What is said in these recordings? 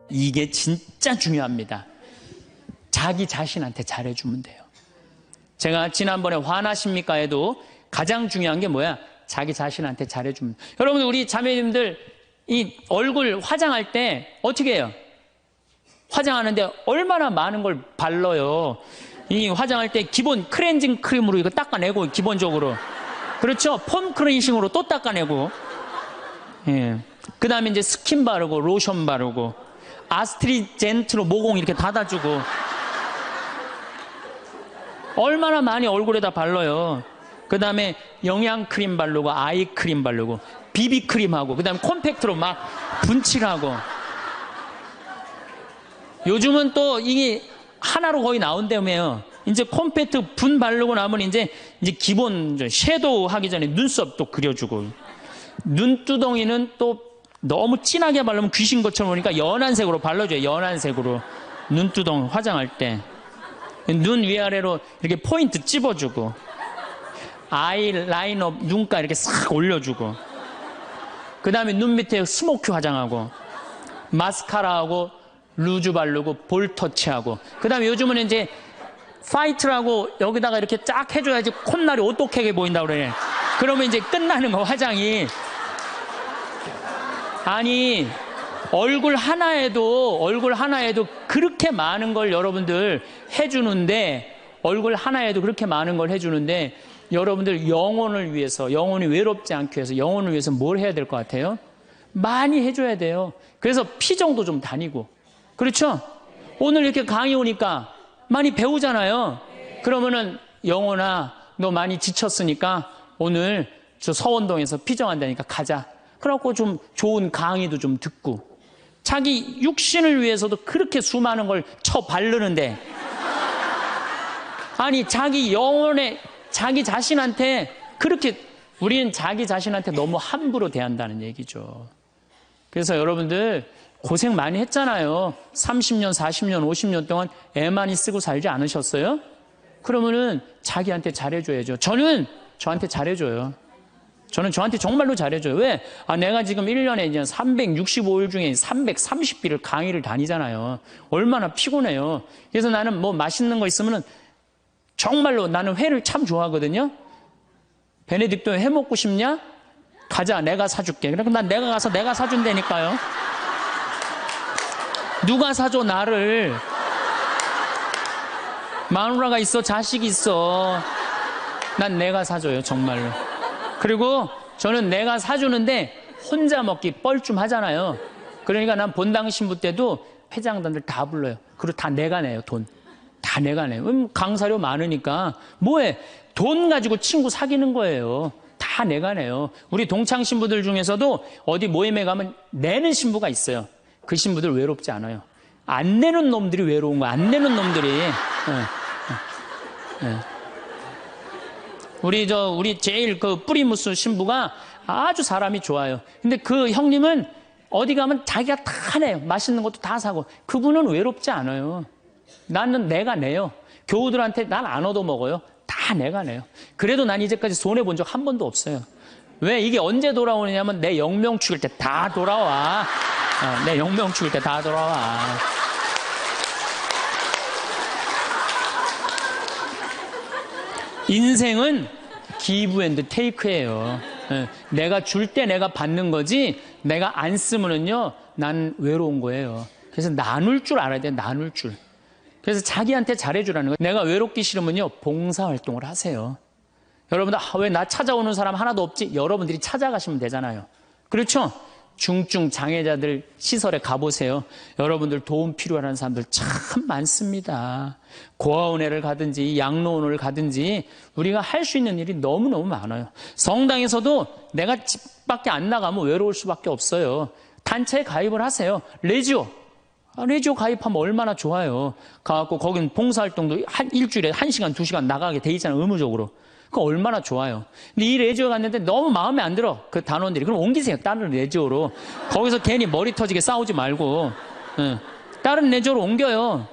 이게 진짜 중요합니다. 자기 자신한테 잘해주면 돼요. 제가 지난번에 화나십니까 해도 가장 중요한 게 뭐야? 자기 자신한테 잘해주면 돼요. 여러분, 우리 자매님들 이 얼굴 화장할 때 어떻게 해요? 화장하는데 얼마나 많은 걸 발라요. 이 화장할 때 기본 클렌징 크림으로 이거 닦아내고, 기본적으로. 그렇죠? 폼 클렌징으로 또 닦아내고. 예. 그 다음에 이제 스킨 바르고, 로션 바르고, 아스트리젠트로 모공 이렇게 닫아주고. 얼마나 많이 얼굴에다 발라요. 그 다음에 영양크림 바르고, 아이크림 바르고, 비비크림하고, 그 다음에 콤팩트로 막 분칠하고. 요즘은 또 이게 하나로 거의 나온다며요. 이제 콤팩트 분 바르고 나면 이제 기본 섀도우 하기 전에 눈썹도 그려주고, 눈두덩이는 또 너무 진하게 바르면 귀신 것처럼 보니까 연한 색으로 발라줘요. 연한 색으로. 눈두덩이 화장할 때. 눈 위아래로 이렇게 포인트 찝어주고, 아이라이너 눈가 이렇게 싹 올려주고, 그 다음에 눈 밑에 스모키 화장하고, 마스카라하고, 루즈 바르고, 볼 터치하고, 그 다음에 요즘은 이제 파이트라고 여기다가 이렇게 쫙 해줘야지 콧날이 오똑하게 보인다고 그래. 그러면 이제 끝나는 거, 화장이. 아니, 얼굴 하나에도 그렇게 많은 걸 여러분들 해주는데, 얼굴 하나에도 그렇게 많은 걸 해주는데, 여러분들 영혼을 위해서, 영혼이 외롭지 않기 위해서, 영혼을 위해서 뭘 해야 될 것 같아요? 많이 해줘야 돼요. 그래서 피정도 좀 다니고. 그렇죠? 오늘 이렇게 강의 오니까 많이 배우잖아요. 그러면은 영혼아, 너 많이 지쳤으니까 오늘 저 서원동에서 피정한다니까 가자. 그래갖고 좀 좋은 강의도 좀 듣고. 자기 육신을 위해서도 그렇게 수많은 걸 쳐 바르는데, 아니 자기 영혼에, 자기 자신한테 그렇게, 우리는 자기 자신한테 너무 함부로 대한다는 얘기죠. 그래서 여러분들 고생 많이 했잖아요. 30년, 40년, 50년 동안 애 많이 쓰고 살지 않으셨어요? 그러면은 자기한테 잘해줘야죠. 저는 저한테 잘해줘요. 저는 저한테 정말로 잘해줘요. 왜? 내가 지금 1년에 이제 365일 중에 330일을 강의를 다니잖아요. 얼마나 피곤해요. 그래서 나는 뭐 맛있는 거 있으면은 정말로, 나는 회를 참 좋아하거든요. 베네딕토 회 먹고 싶냐? 가자, 내가 사줄게. 그럼 난 내가 가서 내가 사준다니까요. 누가 사줘, 나를. 마누라가 있어, 자식이 있어. 난 내가 사줘요, 정말로. 그리고 저는 내가 사주는데 혼자 먹기 뻘쭘하잖아요. 그러니까 난 본당 신부 때도 회장단들 다 불러요. 그리고 다 내가 내요, 돈. 다 내가 내요. 강사료 많으니까. 뭐해? 돈 가지고 친구 사귀는 거예요. 다 내가 내요. 우리 동창 신부들 중에서도 어디 모임에 가면 내는 신부가 있어요. 그 신부들 외롭지 않아요. 안 내는 놈들이 외로운 거야. 안 내는 놈들이. 우리 제일 그 뿌리무스 신부가 아주 사람이 좋아요. 근데 그 형님은 어디 가면 자기가 다 내요. 맛있는 것도 다 사고. 그분은 외롭지 않아요. 나는 내가 내요. 교우들한테 난 안 얻어먹어요. 다 내가 내요. 그래도 난 이제까지 손해본 적 한 번도 없어요. 왜? 이게 언제 돌아오느냐면 내 영명 죽일 때 다 돌아와. 내 영명 죽일 때 다 돌아와. 인생은 기브 앤드 테이크예요. 내가 줄 때 내가 받는 거지, 내가 안 쓰면은요, 난 외로운 거예요. 그래서 나눌 줄 알아야 돼, 나눌 줄. 그래서 자기한테 잘해주라는 거예요. 내가 외롭기 싫으면요, 봉사활동을 하세요. 여러분들, 왜 나 찾아오는 사람 하나도 없지? 여러분들이 찾아가시면 되잖아요. 그렇죠? 중증 장애자들 시설에 가보세요. 여러분들 도움 필요한 사람들 참 많습니다. 고아원회를 가든지 양로원을 가든지 우리가 할 수 있는 일이 너무너무 많아요. 성당에서도 내가 집 밖에 안 나가면 외로울 수밖에 없어요. 단체에 가입을 하세요. 레지오 가입하면 얼마나 좋아요. 가갖고 거긴 봉사활동도 일주일에 1시간, 2시간 나가게 돼 있잖아요. 의무적으로. 그거 얼마나 좋아요. 근데 이 레지오 갔는데 너무 마음에 안 들어. 그 단원들이. 그럼 옮기세요. 다른 레지오로. 거기서 괜히 머리 터지게 싸우지 말고. 다른 레지오로 옮겨요.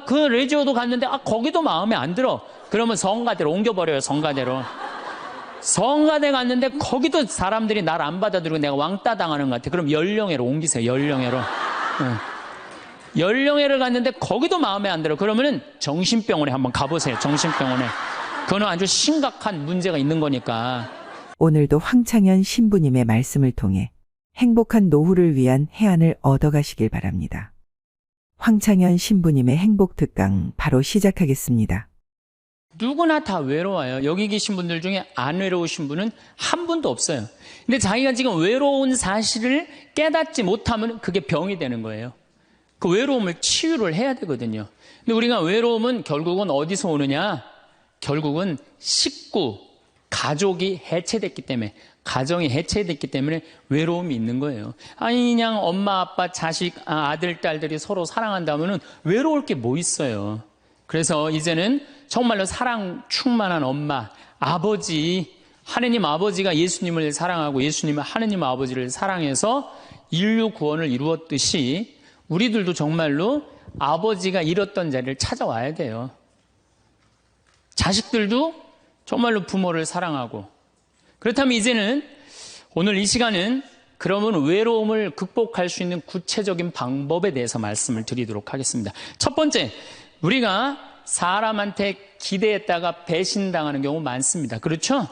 그 레지오도 갔는데 거기도 마음에 안 들어. 그러면 성가대로 옮겨버려요. 성가대로. 성가대 갔는데 거기도 사람들이 날 안 받아들이고 내가 왕따 당하는 것 같아. 그럼 연령회로 옮기세요. 연령회로. 연령회를 갔는데 거기도 마음에 안 들어. 그러면은 정신병원에 한번 가보세요. 정신병원에. 그거는 아주 심각한 문제가 있는 거니까. 오늘도 황창현 신부님의 말씀을 통해 행복한 노후를 위한 해안을 얻어가시길 바랍니다. 황창현 신부님의 행복 특강 바로 시작하겠습니다. 누구나 다 외로워요. 여기 계신 분들 중에 안 외로우신 분은 한 분도 없어요. 근데 자기가 지금 외로운 사실을 깨닫지 못하면 그게 병이 되는 거예요. 그 외로움을 치유를 해야 되거든요. 근데 우리가 외로움은 결국은 어디서 오느냐? 결국은 식구, 가족이 해체됐기 때문에, 가정이 해체됐기 때문에 외로움이 있는 거예요. 아니 그냥 엄마, 아빠, 자식, 아들, 딸들이 서로 사랑한다면은 외로울 게 뭐 있어요. 그래서 이제는 정말로 사랑 충만한 엄마, 아버지, 하느님 아버지가 예수님을 사랑하고 예수님은 하느님 아버지를 사랑해서 인류 구원을 이루었듯이 우리들도 정말로 아버지가 잃었던 자리를 찾아와야 돼요. 자식들도 정말로 부모를 사랑하고. 그렇다면 이제는 오늘 이 시간은 그러면 외로움을 극복할 수 있는 구체적인 방법에 대해서 말씀을 드리도록 하겠습니다. 첫 번째, 우리가 사람한테 기대했다가 배신당하는 경우 많습니다. 그렇죠?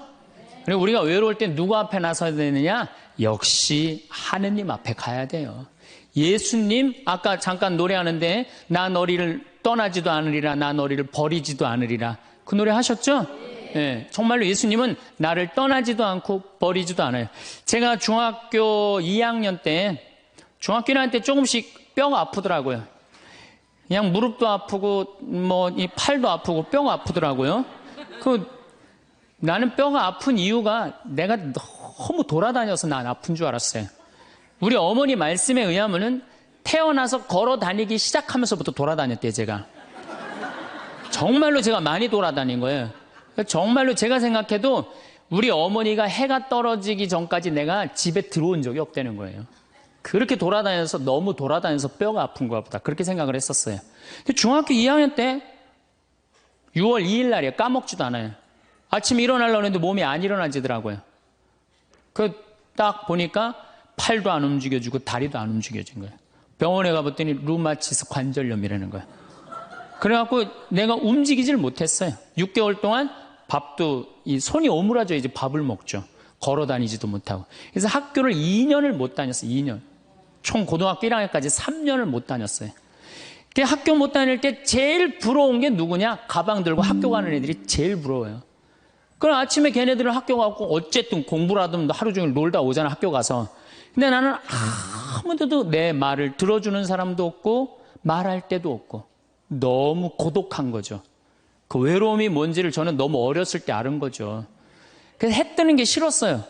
그리고 우리가 외로울 때 누구 앞에 나서야 되느냐? 역시 하느님 앞에 가야 돼요. 예수님, 아까 잠깐 노래하는데 나 너희를 떠나지도 않으리라, 나 너희를 버리지도 않으리라. 그 노래 하셨죠? 네, 정말로 예수님은 나를 떠나지도 않고 버리지도 않아요. 제가 중학교 2학년 때, 중학교 1학년 때 조금씩 뼈가 아프더라고요. 그냥 무릎도 아프고 뭐 이 팔도 아프고 뼈가 아프더라고요. 나는 뼈가 아픈 이유가 내가 너무 돌아다녀서 난 아픈 줄 알았어요. 우리 어머니 말씀에 의하면은 태어나서 걸어 다니기 시작하면서부터 돌아다녔대요, 제가. 정말로 제가 많이 돌아다닌 거예요. 정말로 제가 생각해도 우리 어머니가 해가 떨어지기 전까지 내가 집에 들어온 적이 없다는 거예요. 그렇게 돌아다녀서 너무 돌아다녀서 뼈가 아픈 것 보다 그렇게 생각을 했었어요. 근데 중학교 2학년 때 6월 2일 날이에요. 까먹지도 않아요. 아침에 일어나려고 했는데 몸이 안 일어나지더라고요. 딱 보니까 팔도 안 움직여지고 다리도 안 움직여진 거예요. 병원에 가봤더니 루마티스 관절염이라는 거예요. 그래갖고 내가 움직이질 못했어요. 6개월 동안 밥도 이 손이 오므라져야지 밥을 먹죠. 걸어 다니지도 못하고. 그래서 학교를 2년을 못 다녔어요. 2년. 총 고등학교 1학년까지 3년을 못 다녔어요. 학교 못 다닐 때 제일 부러운 게 누구냐? 가방 들고 학교 가는 애들이 제일 부러워요. 그럼 아침에 걔네들은 학교 가고 어쨌든 공부를 하든 하루 종일 놀다 오잖아, 학교 가서. 근데 나는 아무도 내 말을 들어주는 사람도 없고 말할 때도 없고 너무 고독한 거죠. 그 외로움이 뭔지를 저는 너무 어렸을 때 알은 거죠. 그래서 해 뜨는 게 싫었어요.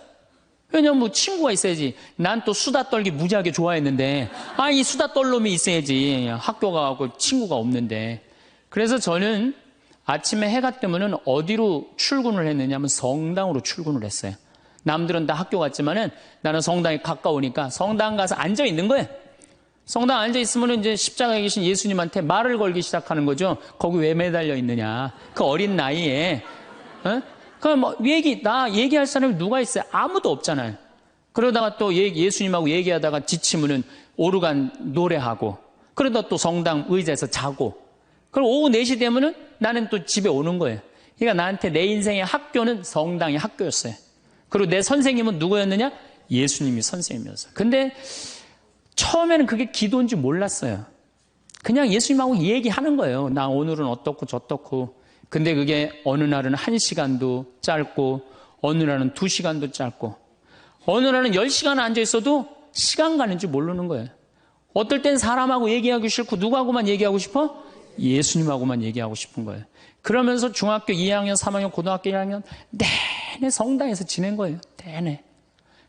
왜냐면 뭐 친구가 있어야지. 난 또 수다 떨기 무지하게 좋아했는데 이 수다 떨 놈이 있어야지. 학교 가고 친구가 없는데. 그래서 저는 아침에 해가 뜨면은 어디로 출근을 했느냐면 성당으로 출근을 했어요. 남들은 다 학교 갔지만은 나는 성당이 가까우니까 성당 가서 앉아 있는 거예요. 성당 앉아 있으면 이제 십자가에 계신 예수님한테 말을 걸기 시작하는 거죠. 거기 왜 매달려 있느냐. 그 어린 나이에. 그럼 뭐 나 얘기할 사람이 누가 있어요? 아무도 없잖아요. 그러다가 또 예수님하고 얘기하다가 지치면은 오르간 노래하고, 그러다 또 성당 의자에서 자고, 그럼 오후 4시 되면은 나는 또 집에 오는 거예요. 그러니까 나한테 내 인생의 학교는 성당이 학교였어요. 그리고 내 선생님은 누구였느냐? 예수님이 선생님이었어요. 근데 처음에는 그게 기도인지 몰랐어요. 그냥 예수님하고 얘기하는 거예요. 나 오늘은 어떻고 저떻고. 근데 그게 어느 날은 1시간도 짧고 어느 날은 2시간도 짧고 어느 날은 10시간 앉아있어도 시간 가는지 모르는 거예요. 어떨 땐 사람하고 얘기하기 싫고 누구하고만 얘기하고 싶어? 예수님하고만 얘기하고 싶은 거예요. 그러면서 중학교 2학년, 3학년, 고등학교 1학년 내내 성당에서 지낸 거예요. 내내.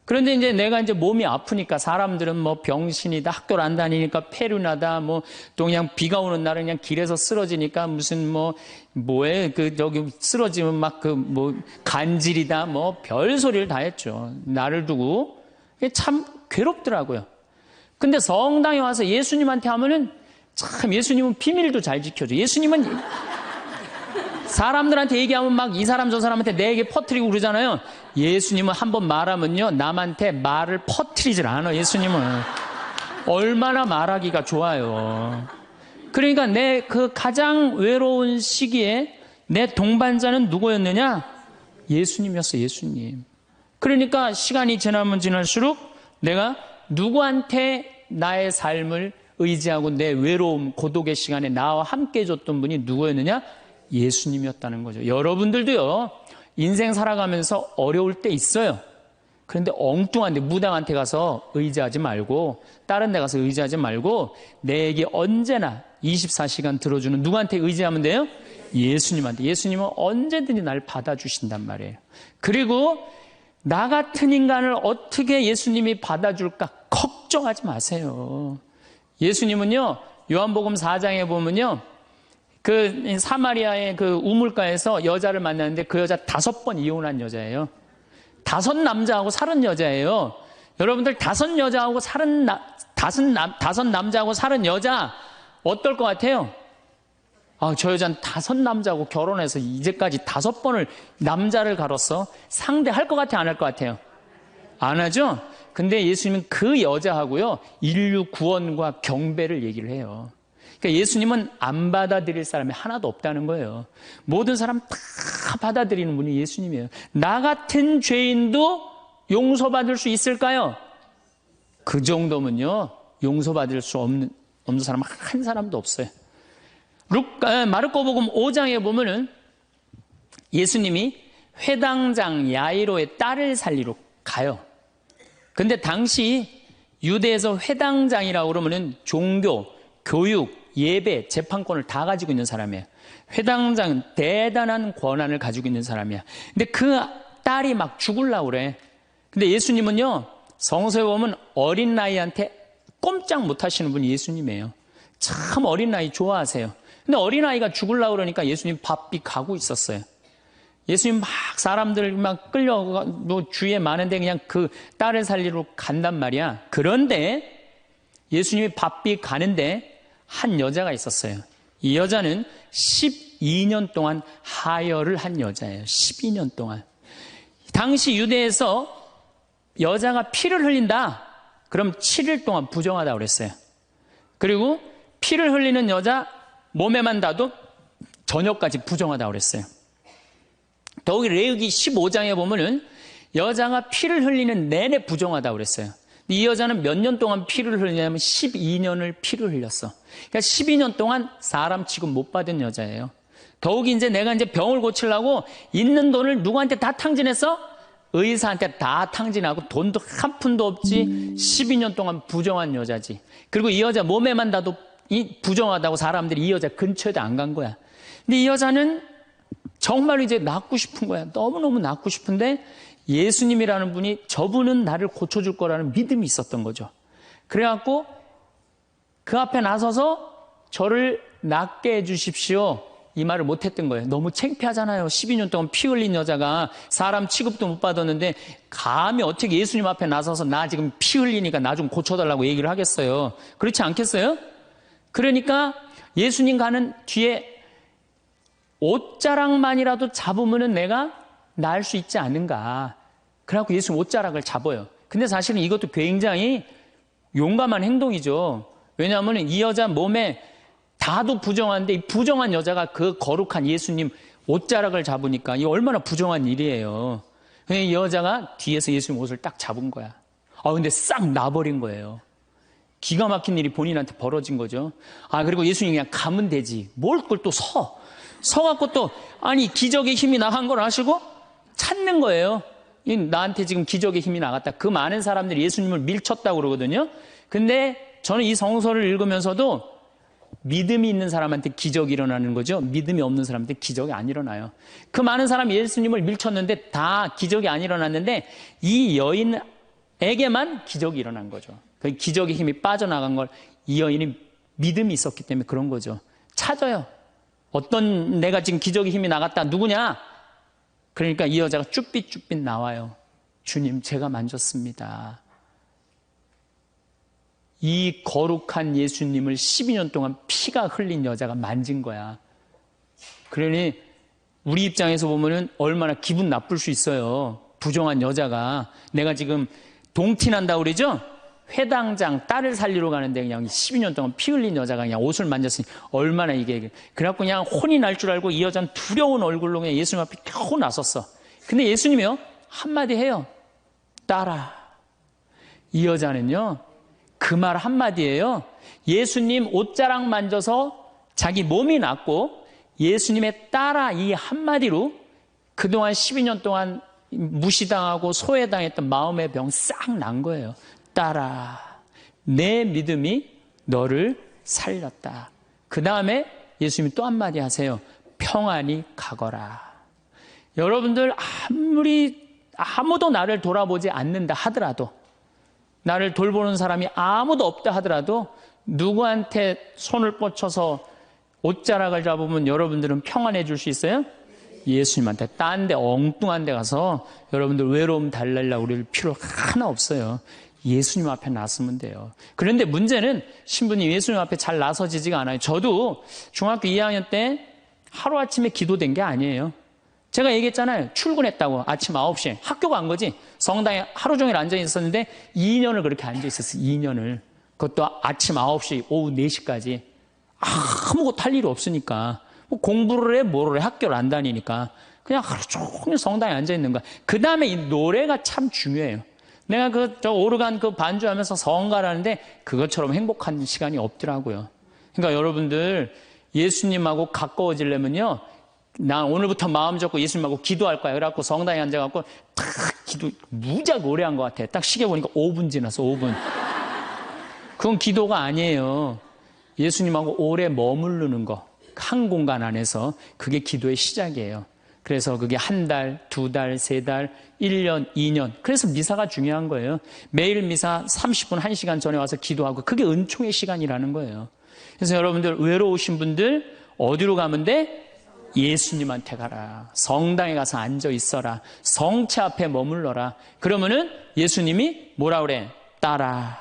그런데 이제 내가 이제 몸이 아프니까 사람들은 뭐 병신이다, 학교를 안 다니니까 폐륜하다, 뭐 또 그냥 비가 오는 날은 그냥 길에서 쓰러지니까 무슨 저기 쓰러지면 막 간질이다, 뭐 별 소리를 다 했죠. 나를 두고. 참 괴롭더라고요. 근데 성당에 와서 예수님한테 하면은 참 예수님은 비밀도 잘 지켜줘. 예수님은 사람들한테 얘기하면 막 이 사람 저 사람한테 내 얘기 퍼뜨리고 그러잖아요. 예수님은 한번 말하면요 남한테 말을 퍼뜨리질 않아요. 예수님은 얼마나 말하기가 좋아요. 그러니까 내 그 가장 외로운 시기에 내 동반자는 누구였느냐? 예수님이었어, 예수님. 그러니까 시간이 지나면 지날수록 내가 누구한테 나의 삶을 의지하고 내 외로움, 고독의 시간에 나와 함께 해줬던 분이 누구였느냐? 예수님이었다는 거죠. 여러분들도요, 인생 살아가면서 어려울 때 있어요. 그런데 엉뚱한데 무당한테 가서 의지하지 말고, 다른 데 가서 의지하지 말고, 내 얘기 언제나 24시간 들어주는 누구한테 의지하면 돼요? 예수님한테. 예수님은 언제든지 날 받아주신단 말이에요. 그리고 나 같은 인간을 어떻게 예수님이 받아줄까 걱정하지 마세요. 예수님은요, 요한복음 4장에 보면요, 그 사마리아의 그 우물가에서 여자를 만났는데 그 여자 5번 이혼한 여자예요. 5 남자하고 살은 여자예요. 여러분들 5 여자하고 살은 5 남자하고 살은 여자 어떨 것 같아요? 아, 저 여자는 5 남자하고 결혼해서 이제까지 5번을 남자를 갈았어. 상대할 것 같아요? 안 할 것 같아요? 안 하죠? 근데 예수님은 그 여자하고요, 인류 구원과 경배를 얘기를 해요. 그러니까 예수님은 안 받아들일 사람이 하나도 없다는 거예요. 모든 사람 다 받아들이는 분이 예수님이에요. 나 같은 죄인도 용서받을 수 있을까요? 그 정도면요, 용서받을 수 없는 사람 한 사람도 없어요. 마르코복음 5장에 보면은 예수님이 회당장 야이로의 딸을 살리러 가요. 근데 당시 유대에서 회당장이라고 그러면은 종교, 교육, 예배, 재판권을 다 가지고 있는 사람이에요. 회당장은 대단한 권한을 가지고 있는 사람이야. 근데 그 딸이 막 죽으려고 그래. 근데 예수님은요, 성서에 보면 어린 나이한테 꼼짝 못 하시는 분이 예수님이에요. 참 어린 나이 좋아하세요. 근데 어린아이가 죽으려고 그러니까 예수님 바삐 가고 있었어요. 예수님 막 사람들 막 뭐 주위에 많은데 그냥 그 딸을 살리러 간단 말이야. 그런데 예수님이 바삐 가는데 한 여자가 있었어요. 이 여자는 12년 동안 하혈을 한 여자예요. 12년 동안. 당시 유대에서 여자가 피를 흘린다, 그럼 7일 동안 부정하다고 그랬어요. 그리고 피를 흘리는 여자 몸에만 닿아도 저녁까지 부정하다고 그랬어요. 더욱이 레위기 15장에 보면은 여자가 피를 흘리는 내내 부정하다고 그랬어요. 이 여자는 몇 년 동안 피를 흘리냐면 12년을 피를 흘렸어. 그러니까 12년 동안 사람 취급 못 받은 여자예요. 더욱이 이제 내가 이제 병을 고치려고 있는 돈을 누구한테 다 탕진했어? 의사한테 다 탕진하고 돈도 한 푼도 없지. 12년 동안 부정한 여자지. 그리고 이 여자 몸에만 닿아도 부정하다고 사람들이 이 여자 근처에도 안 간 거야. 근데 이 여자는 정말 이제 낫고 싶은 거야. 너무너무 낫고 싶은데 예수님이라는 분이 저분은 나를 고쳐줄 거라는 믿음이 있었던 거죠. 그래갖고 그 앞에 나서서 저를 낫게 해주십시오, 이 말을 못했던 거예요. 너무 창피하잖아요. 12년 동안 피 흘린 여자가 사람 취급도 못 받았는데 감히 어떻게 예수님 앞에 나서서 나 지금 피 흘리니까 나 좀 고쳐달라고 얘기를 하겠어요? 그렇지 않겠어요? 그러니까 예수님 가는 뒤에 옷자락만이라도 잡으면 내가 나을 수 있지 않은가. 그래갖고 예수님 옷자락을 잡아요. 근데 사실은 이것도 굉장히 용감한 행동이죠. 왜냐하면 이 여자 몸에 다도 부정한데 이 부정한 여자가 그 거룩한 예수님 옷자락을 잡으니까 이 얼마나 부정한 일이에요. 이 여자가 뒤에서 예수님 옷을 딱 잡은 거야. 근데 싹 나버린 거예요. 기가 막힌 일이 본인한테 벌어진 거죠. 그리고 예수님이 그냥 가면 되지. 뭘 그걸 또 서갖고 또, 기적의 힘이 나간 걸 아시고 찾는 거예요. 나한테 지금 기적의 힘이 나갔다. 그 많은 사람들이 예수님을 밀쳤다고 그러거든요. 근데 저는 이 성서를 읽으면서도 믿음이 있는 사람한테 기적이 일어나는 거죠. 믿음이 없는 사람한테 기적이 안 일어나요. 그 많은 사람이 예수님을 밀쳤는데 다 기적이 안 일어났는데 이 여인에게만 기적이 일어난 거죠. 그 기적의 힘이 빠져나간 걸 이 여인이 믿음이 있었기 때문에 그런 거죠. 찾아요. 어떤 내가 지금 기적의 힘이 나갔다. 누구냐? 그러니까 이 여자가 쭈삣쭈삣 나와요. 주님, 제가 만졌습니다. 이 거룩한 예수님을 12년 동안 피가 흘린 여자가 만진 거야. 그러니 우리 입장에서 보면은 얼마나 기분 나쁠 수 있어요. 부정한 여자가. 내가 지금 동티난다고 그러죠? 회당장 딸을 살리러 가는데 그냥 12년 동안 피 흘린 여자가 그냥 옷을 만졌으니 얼마나 이게. 그래갖고 그냥 혼이 날 줄 알고 이 여자는 두려운 얼굴로 그냥 예수님 앞에 겨우 나섰어. 근데 예수님이요, 한마디 해요. 딸아. 이 여자는요, 그 말 한마디예요. 예수님 옷자락 만져서 자기 몸이 낫고 예수님의 딸아 이 한마디로 그동안 12년 동안 무시당하고 소외당했던 마음의 병 싹 난 거예요. 딸아, 내 믿음이 너를 살렸다. 그 다음에 예수님이 또 한마디 하세요. 평안히 가거라. 여러분들 아무도 나를 돌아보지 않는다 하더라도, 나를 돌보는 사람이 아무도 없다 하더라도 누구한테 손을 뻗쳐서 옷자락을 잡으면 여러분들은 평안해질 수 있어요? 예수님한테. 딴 데 엉뚱한 데 가서 여러분들 외로움 달래려고 그럴 필요 하나 없어요. 예수님 앞에 나서면 돼요. 그런데 문제는 신부님 예수님 앞에 잘 나서지지가 않아요. 저도 중학교 2학년 때 하루아침에 기도된 게 아니에요. 제가 얘기했잖아요. 출근했다고 아침 9시에. 학교 간 거지. 성당에 하루 종일 앉아 있었는데 2년을 그렇게 앉아 있었어요. 2년을. 그것도 아침 9시, 오후 4시까지. 아무것도 할 일이 없으니까. 뭐 공부를 해, 뭐를 해, 학교를 안 다니니까. 그냥 하루 종일 성당에 앉아 있는 거야. 그 다음에 이 노래가 참 중요해요. 내가 오르간 반주하면서 성가라는데 그것처럼 행복한 시간이 없더라고요. 그러니까 여러분들 예수님하고 가까워지려면요. 나 오늘부터 마음 잡고 예수님하고 기도할 거야. 그래갖고 성당에 앉아갖고 탁 기도, 무지하게 오래 한 것 같아. 딱 시계 보니까 5분 지났어, 5분. 그건 기도가 아니에요. 예수님하고 오래 머무르는 거. 한 공간 안에서 그게 기도의 시작이에요. 그래서 그게 한 달, 2달, 3달, 1년, 2년. 그래서 미사가 중요한 거예요. 매일 미사 30분, 1시간 전에 와서 기도하고 그게 은총의 시간이라는 거예요. 그래서 여러분들 외로우신 분들 어디로 가면 돼? 예수님한테 가라. 성당에 가서 앉아 있어라. 성체 앞에 머물러라. 그러면은 예수님이 뭐라 그래? 따라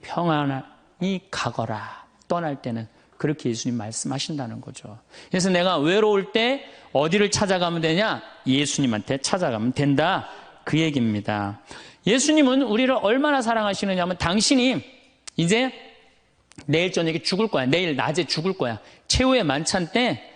평안히 가거라. 떠날 때는 그렇게 예수님 말씀하신다는 거죠. 그래서 내가 외로울 때 어디를 찾아가면 되냐? 예수님한테 찾아가면 된다. 그 얘기입니다. 예수님은 우리를 얼마나 사랑하시느냐면 당신이 이제 내일 저녁에 죽을 거야. 내일 낮에 죽을 거야. 최후의 만찬 때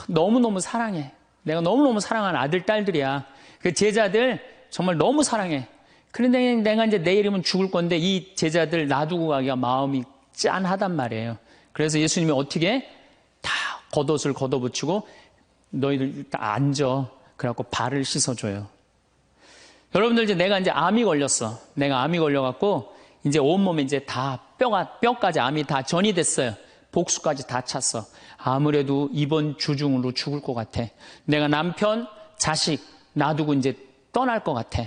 너무너무 사랑해. 내가 너무너무 사랑하는 아들, 딸들이야. 그 제자들 정말 너무 사랑해. 그런데 내가 이제 내일이면 죽을 건데 이 제자들 놔두고 가기가 마음이 짠하단 말이에요. 그래서 예수님이 어떻게 다 겉옷을 걷어붙이고 너희들 다 앉아. 그래갖고 발을 씻어줘요. 여러분들 이제 내가 이제 암이 걸렸어. 내가 암이 걸려갖고 이제 온몸에 이제 다 뼈까지 암이 다 전이 됐어요. 복수까지 다 찼어. 아무래도 이번 주중으로 죽을 것 같아. 내가 남편, 자식 놔두고 이제 떠날 것 같아.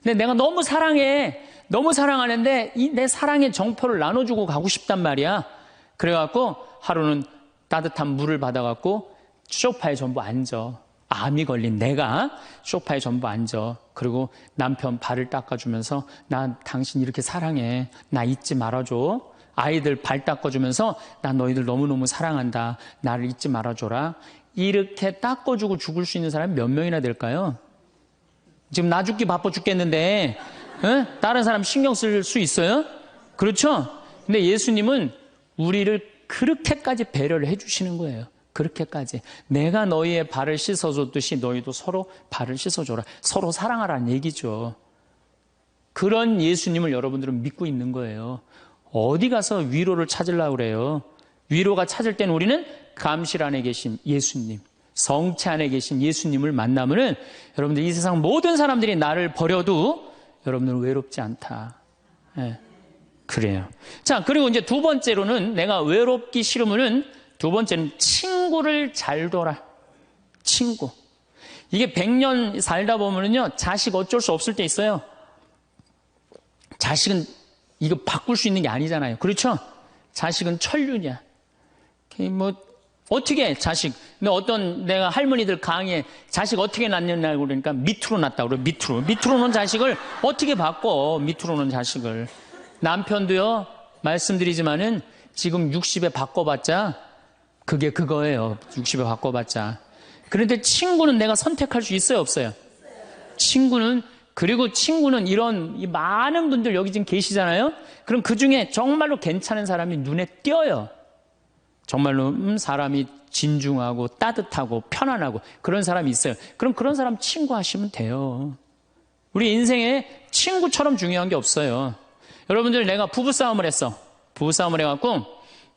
근데 내가 너무 사랑해. 너무 사랑하는데 이 내 사랑의 정포를 나눠주고 가고 싶단 말이야. 그래갖고 하루는 따뜻한 물을 받아갖고 소파에 전부 앉아. 암이 걸린 내가 소파에 전부 앉아. 그리고 남편 발을 닦아주면서 나 당신 이렇게 사랑해. 나 잊지 말아줘. 아이들 발 닦아주면서 나 너희들 너무너무 사랑한다. 나를 잊지 말아줘라. 이렇게 닦아주고 죽을 수 있는 사람이 몇 명이나 될까요? 지금 나 죽기 바빠 죽겠는데 다른 사람 신경 쓸 수 있어요? 그렇죠? 근데 예수님은 우리를 그렇게까지 배려를 해주시는 거예요. 그렇게까지. 내가 너희의 발을 씻어줬듯이 너희도 서로 발을 씻어줘라. 서로 사랑하라는 얘기죠. 그런 예수님을 여러분들은 믿고 있는 거예요. 어디 가서 위로를 찾으려고 그래요? 위로가 찾을 때는 우리는 감실 안에 계신 예수님, 성체 안에 계신 예수님을 만나면은 여러분들 이 세상 모든 사람들이 나를 버려도 여러분들은 외롭지 않다. 네. 그래요. 자, 그리고 이제 두 번째로는 내가 외롭기 싫으면은 두 번째는 친구를 잘 둬라. 친구. 이게 100년 살다 보면은요, 자식 어쩔 수 없을 때 있어요. 자식은 이거 바꿀 수 있는 게 아니잖아요. 그렇죠? 자식은 천륜이야. 뭐, 어떻게 해, 자식. 근데 어떤 내가 할머니들 강의에 자식 어떻게 낳느냐고 그러니까 밑으로 낳았다고 그래요. 밑으로. 밑으로 놓은 자식을 어떻게 바꿔? 밑으로 놓은 자식을. 남편도요, 말씀드리지만은 지금 60에 바꿔봤자 그게 그거예요. 60에 바꿔봤자. 그런데 친구는 내가 선택할 수 있어요, 없어요? 친구는 그리고 친구는 이런 이 많은 분들 여기 지금 계시잖아요. 그럼 그 중에 정말로 괜찮은 사람이 눈에 띄어요. 정말로 사람이 진중하고 따뜻하고 편안하고 그런 사람이 있어요. 그럼 그런 사람 친구하시면 돼요. 우리 인생에 친구처럼 중요한 게 없어요. 여러분들, 내가 부부싸움을 했어. 부부싸움을 해갖고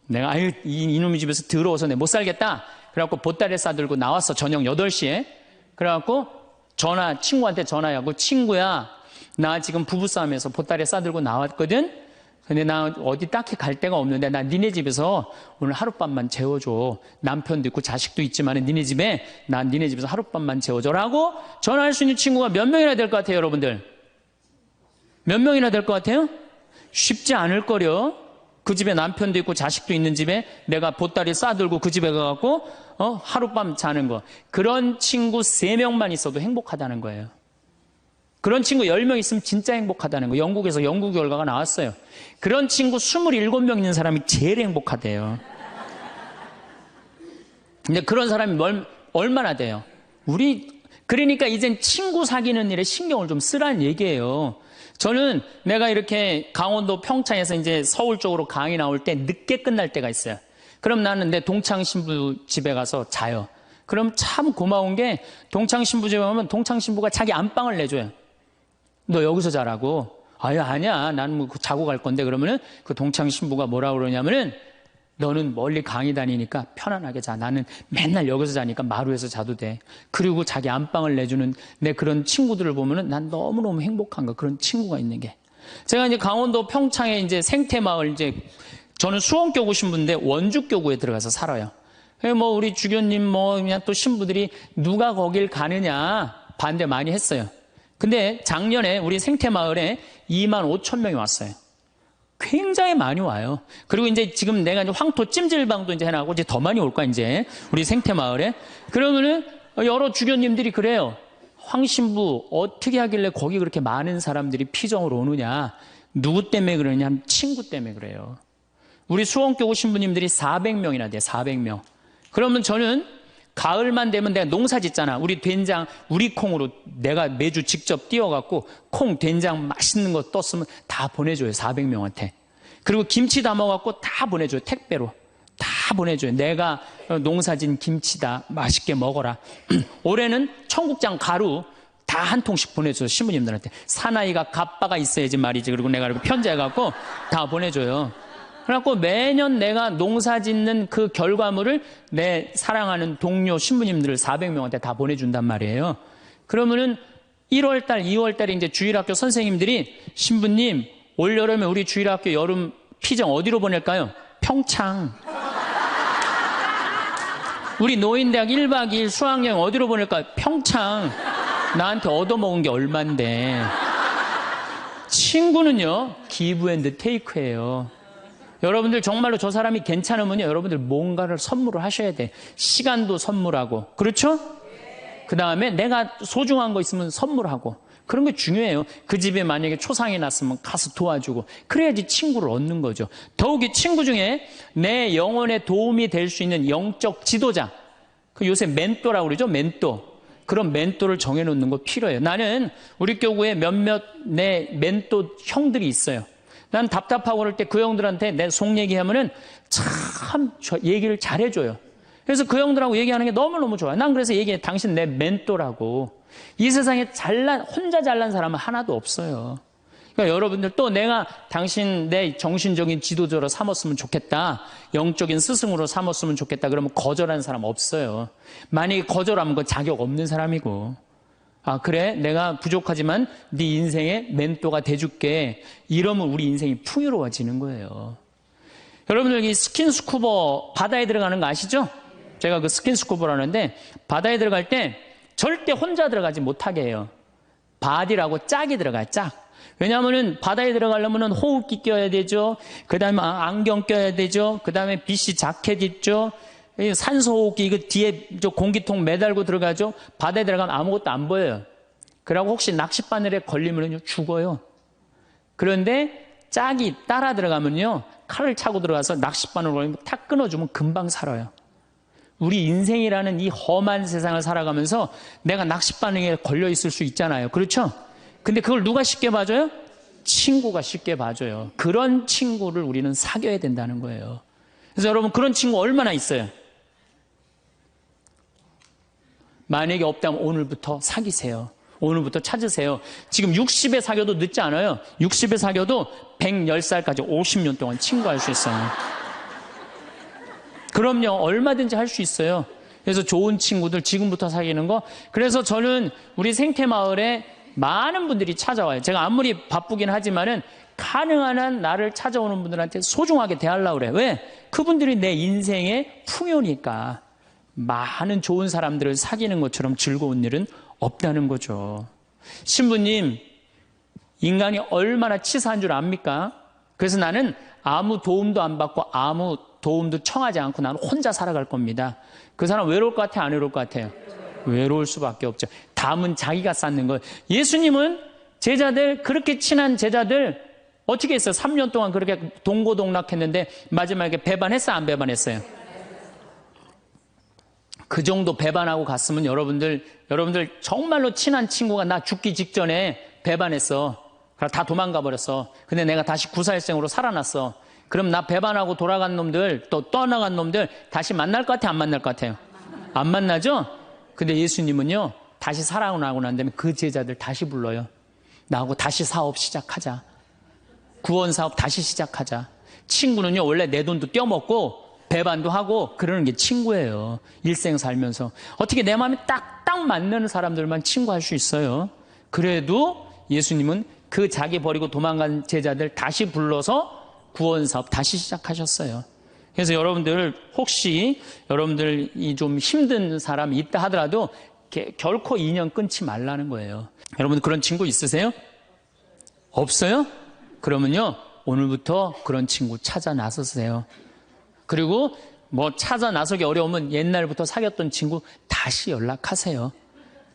내가 이놈의 집에서 더러워서 내 못 살겠다. 그래갖고 보따리 싸들고 나왔어. 저녁 8시에. 그래갖고 친구한테 전화하고, 친구야, 나 지금 부부싸움에서 보따리 싸들고 나왔거든. 근데 나 어디 딱히 갈 데가 없는데 나 니네 집에서 오늘 하룻밤만 재워줘. 남편도 있고 자식도 있지만 니네 집에서 하룻밤만 재워줘라고 전화할 수 있는 친구가 몇 명이나 될 것 같아요, 여러분들? 몇 명이나 될 것 같아요? 쉽지 않을 거려. 그 집에 남편도 있고 자식도 있는 집에 내가 보따리 싸들고 그 집에 가갖고 하룻밤 자는 거. 그런 친구 3명만 있어도 행복하다는 거예요. 그런 친구 10명 있으면 진짜 행복하다는 거. 영국에서 연구 결과가 나왔어요. 그런 친구 27명 있는 사람이 제일 행복하대요. 근데 그런 사람이 얼마나 돼요? 그러니까 이젠 친구 사귀는 일에 신경을 좀 쓰라는 얘기예요. 저는 내가 이렇게 강원도 평창에서 이제 서울 쪽으로 강의 나올 때 늦게 끝날 때가 있어요. 그럼 나는 내 동창 신부 집에 가서 자요. 그럼 참 고마운 게, 동창 신부 집에 가면 동창 신부가 자기 안방을 내줘요. 너 여기서 자라고. 아니야. 나는 뭐 자고 갈 건데. 그러면은 그 동창 신부가 뭐라 그러냐면은, 너는 멀리 강의 다니니까 편안하게 자. 나는 맨날 여기서 자니까 마루에서 자도 돼. 그리고 자기 안방을 내주는 내 그런 친구들을 보면은 난 너무너무 행복한 거. 그런 친구가 있는 게. 제가 이제 강원도 평창에 이제 생태마을, 저는 수원교구 신부인데 원주교구에 들어가서 살아요. 뭐 우리 주교님 그냥 또 신부들이 누가 거길 가느냐 반대 많이 했어요. 근데 작년에 우리 생태마을에 25,000명이 왔어요. 굉장히 많이 와요. 그리고 이제 지금 내가 이제 황토 찜질방도 이제 해놔고 이제 더 많이 올 거야, 이제. 우리 생태마을에. 그러면은 여러 주교님들이 그래요. 황신부 어떻게 하길래 거기 그렇게 많은 사람들이 피정으로 오느냐. 누구 때문에 그러냐? 친구 때문에 그래요. 우리 수원교구 신부님들이 400명이나 돼요, 400명. 그러면 저는 가을만 되면 내가 농사 짓잖아. 우리 된장, 우리 콩으로 내가 매주 직접 띄워갖고 콩, 된장 맛있는 거 떴으면 다 보내줘요, 400명한테. 그리고 김치 담아갖고 다 보내줘요, 택배로. 다 보내줘요. 내가 농사진 김치다, 맛있게 먹어라. 올해는 청국장 가루 다 한 통씩 보내줘요, 신부님들한테. 사나이가 갑바가 있어야지 말이지. 그리고 내가 이렇게 편지해갖고 다 보내줘요. 그래갖고 매년 내가 농사 짓는 그 결과물을 내 사랑하는 동료 신부님들 400명한테 다 보내준단 말이에요. 그러면은 1월달, 2월달에 이제 주일학교 선생님들이, 신부님, 올여름에 우리 주일학교 여름 피정 어디로 보낼까요? 평창. 우리 노인대학 1박 2일 수학여행 어디로 보낼까요? 평창. 나한테 얻어먹은 게 얼만데. 친구는요, 기브 앤드 테이크예요. 여러분들 정말로 저 사람이 괜찮으면요, 여러분들 뭔가를 선물을 하셔야 돼. 시간도 선물하고. 그렇죠? 그 다음에 내가 소중한 거 있으면 선물하고. 그런 게 중요해요. 그 집에 만약에 초상이 났으면 가서 도와주고. 그래야지 친구를 얻는 거죠. 더욱이 친구 중에 내 영혼에 도움이 될 수 있는 영적 지도자. 그 요새 멘토라고 그러죠? 멘토. 그런 멘토를 정해놓는 거 필요해요. 나는 우리 교구에 몇몇 내 멘토 형들이 있어요. 난 답답하고 그럴 때 그 형들한테 내 속 얘기하면은 참 얘기를 잘해줘요. 그래서 그 형들하고 얘기하는 게 너무너무 좋아요. 난 그래서 얘기해. 당신 내 멘토라고. 이 세상에 혼자 잘난 사람은 하나도 없어요. 그러니까 여러분들 또 내가 당신 내 정신적인 지도자로 삼았으면 좋겠다. 영적인 스승으로 삼았으면 좋겠다. 그러면 거절하는 사람 없어요. 만약에 거절하면 그 자격 없는 사람이고. 아, 그래? 내가 부족하지만 네 인생의 멘토가 돼줄게. 이러면 우리 인생이 풍요로워지는 거예요. 여러분들 이 스킨스쿠버 바다에 들어가는 거 아시죠? 제가 그 스킨스쿠버라는데 바다에 들어갈 때 절대 혼자 들어가지 못하게 해요. 바디라고 짝이 들어가요, 짝. 왜냐하면은 바다에 들어가려면은 호흡기 껴야 되죠. 그 다음에 안경 껴야 되죠. 그 다음에 BC 자켓 있죠. 산소호흡기 이거 뒤에 공기통 매달고 들어가죠. 바다에 들어가면 아무것도 안 보여요. 그러고 혹시 낚싯바늘에 걸리면 죽어요. 그런데 짝이 따라 들어가면요, 칼을 차고 들어가서 낚싯바늘 걸리면 탁 끊어주면 금방 살아요. 우리 인생이라는 이 험한 세상을 살아가면서 내가 낚싯바늘에 걸려 있을 수 있잖아요. 그렇죠? 근데 그걸 누가 쉽게 봐줘요? 친구가 쉽게 봐줘요. 그런 친구를 우리는 사귀어야 된다는 거예요. 그래서 여러분, 그런 친구 얼마나 있어요? 만약에 없다면 오늘부터 사귀세요. 오늘부터 찾으세요. 지금 60에 사귀어도 늦지 않아요. 60에 사귀어도 110살까지 50년 동안 친구할 수 있어요. 그럼요. 얼마든지 할 수 있어요. 그래서 좋은 친구들 지금부터 사귀는 거. 그래서 저는 우리 생태마을에 많은 분들이 찾아와요. 제가 아무리 바쁘긴 하지만은 가능한 한 나를 찾아오는 분들한테 소중하게 대하려고 그래요. 왜? 그분들이 내 인생의 풍요니까. 많은 좋은 사람들을 사귀는 것처럼 즐거운 일은 없다는 거죠. 신부님, 인간이 얼마나 치사한 줄 압니까? 그래서 나는 아무 도움도 안 받고 아무 도움도 청하지 않고 나는 혼자 살아갈 겁니다. 그 사람 외로울 것 같아요? 안 외로울 것 같아요? 외로울 수밖에 없죠. 담은 자기가 쌓는 거예요. 예수님은 제자들, 그렇게 친한 제자들 어떻게 했어요? 3년 동안 그렇게 동고동락했는데 마지막에 배반했어요? 안 배반했어요? 그 정도 배반하고 갔으면 여러분들 정말로 친한 친구가 나 죽기 직전에 배반했어. 다 도망가 버렸어. 근데 내가 다시 구사일생으로 살아났어. 그럼 나 배반하고 돌아간 놈들, 또 떠나간 놈들 다시 만날 것 같아요? 안 만날 것 같아요? 안 만나죠? 근데 예수님은요, 다시 살아나고 난 다음에 그 제자들 다시 불러요. 나하고 다시 사업 시작하자. 구원 사업 다시 시작하자. 친구는요, 원래 내 돈도 떼어먹고 배반도 하고 그러는 게 친구예요. 일생 살면서. 어떻게 내 마음에 딱 맞는 사람들만 친구할 수 있어요. 그래도 예수님은 그 자기 버리고 도망간 제자들 다시 불러서 구원 사업 다시 시작하셨어요. 그래서 여러분들 혹시 여러분들이 좀 힘든 사람이 있다 하더라도 결코 인연 끊지 말라는 거예요. 여러분 그런 친구 있으세요? 없어요? 그러면요, 오늘부터 그런 친구 찾아 나서세요. 그리고 뭐 찾아 나서기 어려우면 옛날부터 사귀었던 친구 다시 연락하세요.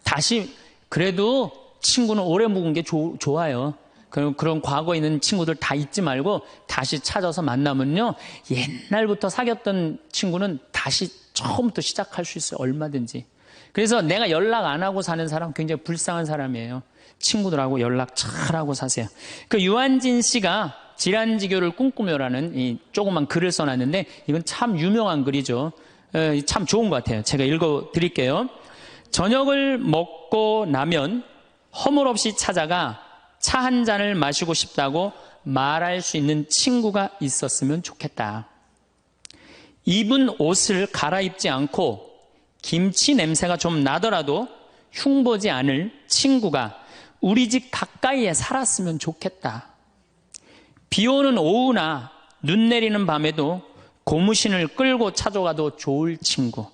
다시. 그래도 친구는 오래 묵은 게 좋아요. 그런 과거에 있는 친구들 다 잊지 말고 다시 찾아서 만나면요, 옛날부터 사귀었던 친구는 다시 처음부터 시작할 수 있어요. 얼마든지. 그래서 내가 연락 안 하고 사는 사람 굉장히 불쌍한 사람이에요. 친구들하고 연락 잘하고 사세요. 그 유한진 씨가 질환지교를 꿈꾸며라는 이 조그만 글을 써놨는데 이건 참 유명한 글이죠. 참 좋은 것 같아요. 제가 읽어드릴게요. 저녁을 먹고 나면 허물없이 찾아가 차 한 잔을 마시고 싶다고 말할 수 있는 친구가 있었으면 좋겠다. 입은 옷을 갈아입지 않고 김치 냄새가 좀 나더라도 흉보지 않을 친구가 우리 집 가까이에 살았으면 좋겠다. 비 오는 오후나 눈 내리는 밤에도 고무신을 끌고 찾아가도 좋을 친구.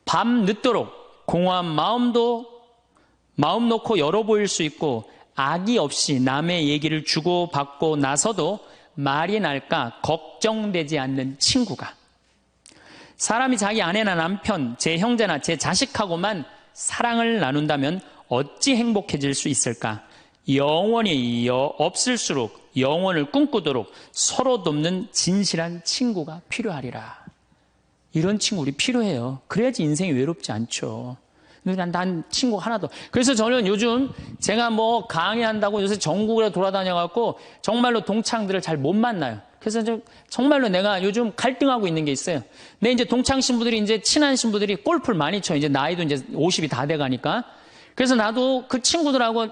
밤 늦도록 공허한 마음 놓고 열어 보일 수 있고 악의 없이 남의 얘기를 주고받고 나서도 말이 날까 걱정되지 않는 친구가. 사람이 자기 아내나 남편, 제 형제나 제 자식하고만 사랑을 나눈다면 어찌 행복해질 수 있을까? 영원히 없을수록 영원을 꿈꾸도록 서로 돕는 진실한 친구가 필요하리라. 이런 친구 우리 필요해요. 그래야지 인생이 외롭지 않죠. 난 친구 하나도. 그래서 저는 요즘 제가 뭐 강의한다고 요새 전국에 돌아다녀갖고 정말로 동창들을 잘 못 만나요. 그래서 정말로 내가 요즘 갈등하고 있는 게 있어요. 내 이제 동창 신부들이 이제 친한 신부들이 골프를 많이 쳐. 이제 나이도 이제 50이 다 돼가니까. 그래서 나도 그 친구들하고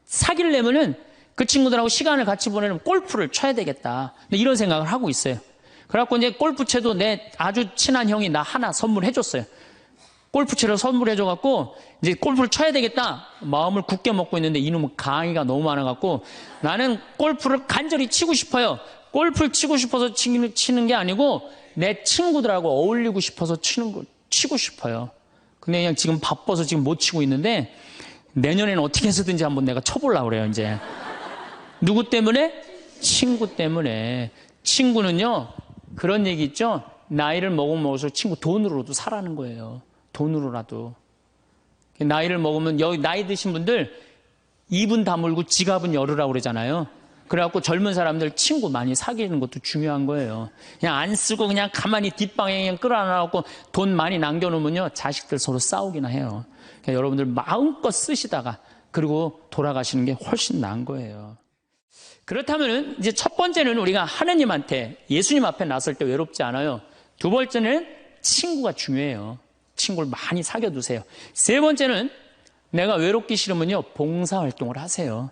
사귀려면은 그 친구들하고 시간을 같이 보내면 골프를 쳐야 되겠다. 이런 생각을 하고 있어요. 그래갖고 이제 골프채도 내 아주 친한 형이 나 하나 선물해줬어요. 골프채를 선물해줘갖고 이제 골프를 쳐야 되겠다 마음을 굳게 먹고 있는데 이놈은 강의가 너무 많아갖고 나는 골프를 간절히 치고 싶어요. 골프를 치고 싶어서 치는 게 아니고 내 친구들하고 어울리고 싶어서 치고 싶어요. 근데 그냥 지금 바빠서 지금 못 치고 있는데 내년에는 어떻게 해서든지 한번 내가 쳐보려고 그래요. 이제 누구 때문에? 친구 때문에. 친구는요 그런 얘기 있죠. 나이를 먹으면 먹을수록 친구 돈으로도 사라는 거예요. 돈으로라도. 나이를 먹으면 여기 나이 드신 분들 입은 다물고 지갑은 열으라고 그러잖아요. 그래갖고 젊은 사람들 친구 많이 사귀는 것도 중요한 거예요. 그냥 안 쓰고 그냥 가만히 뒷방에 그냥 끌어안아갖고 돈 많이 남겨놓으면요 자식들 서로 싸우기나 해요. 그러니까 여러분들 마음껏 쓰시다가 그리고 돌아가시는 게 훨씬 나은 거예요. 그렇다면 이제 첫 번째는 우리가 하느님한테, 예수님 앞에 나설 때 외롭지 않아요. 두 번째는 친구가 중요해요. 친구를 많이 사귀어두세요. 세 번째는 내가 외롭기 싫으면요, 봉사활동을 하세요.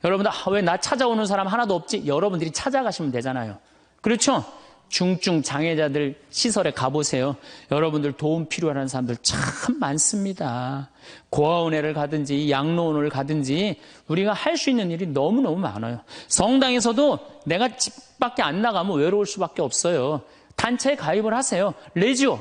여러분들, 왜 나 찾아오는 사람 하나도 없지? 여러분들이 찾아가시면 되잖아요. 그렇죠? 중증 장애자들 시설에 가보세요. 여러분들 도움 필요한 사람들 참 많습니다. 고아원회를 가든지 양로원을 가든지 우리가 할 수 있는 일이 너무너무 많아요. 성당에서도 내가 집 밖에 안 나가면 외로울 수밖에 없어요. 단체에 가입을 하세요. 레지오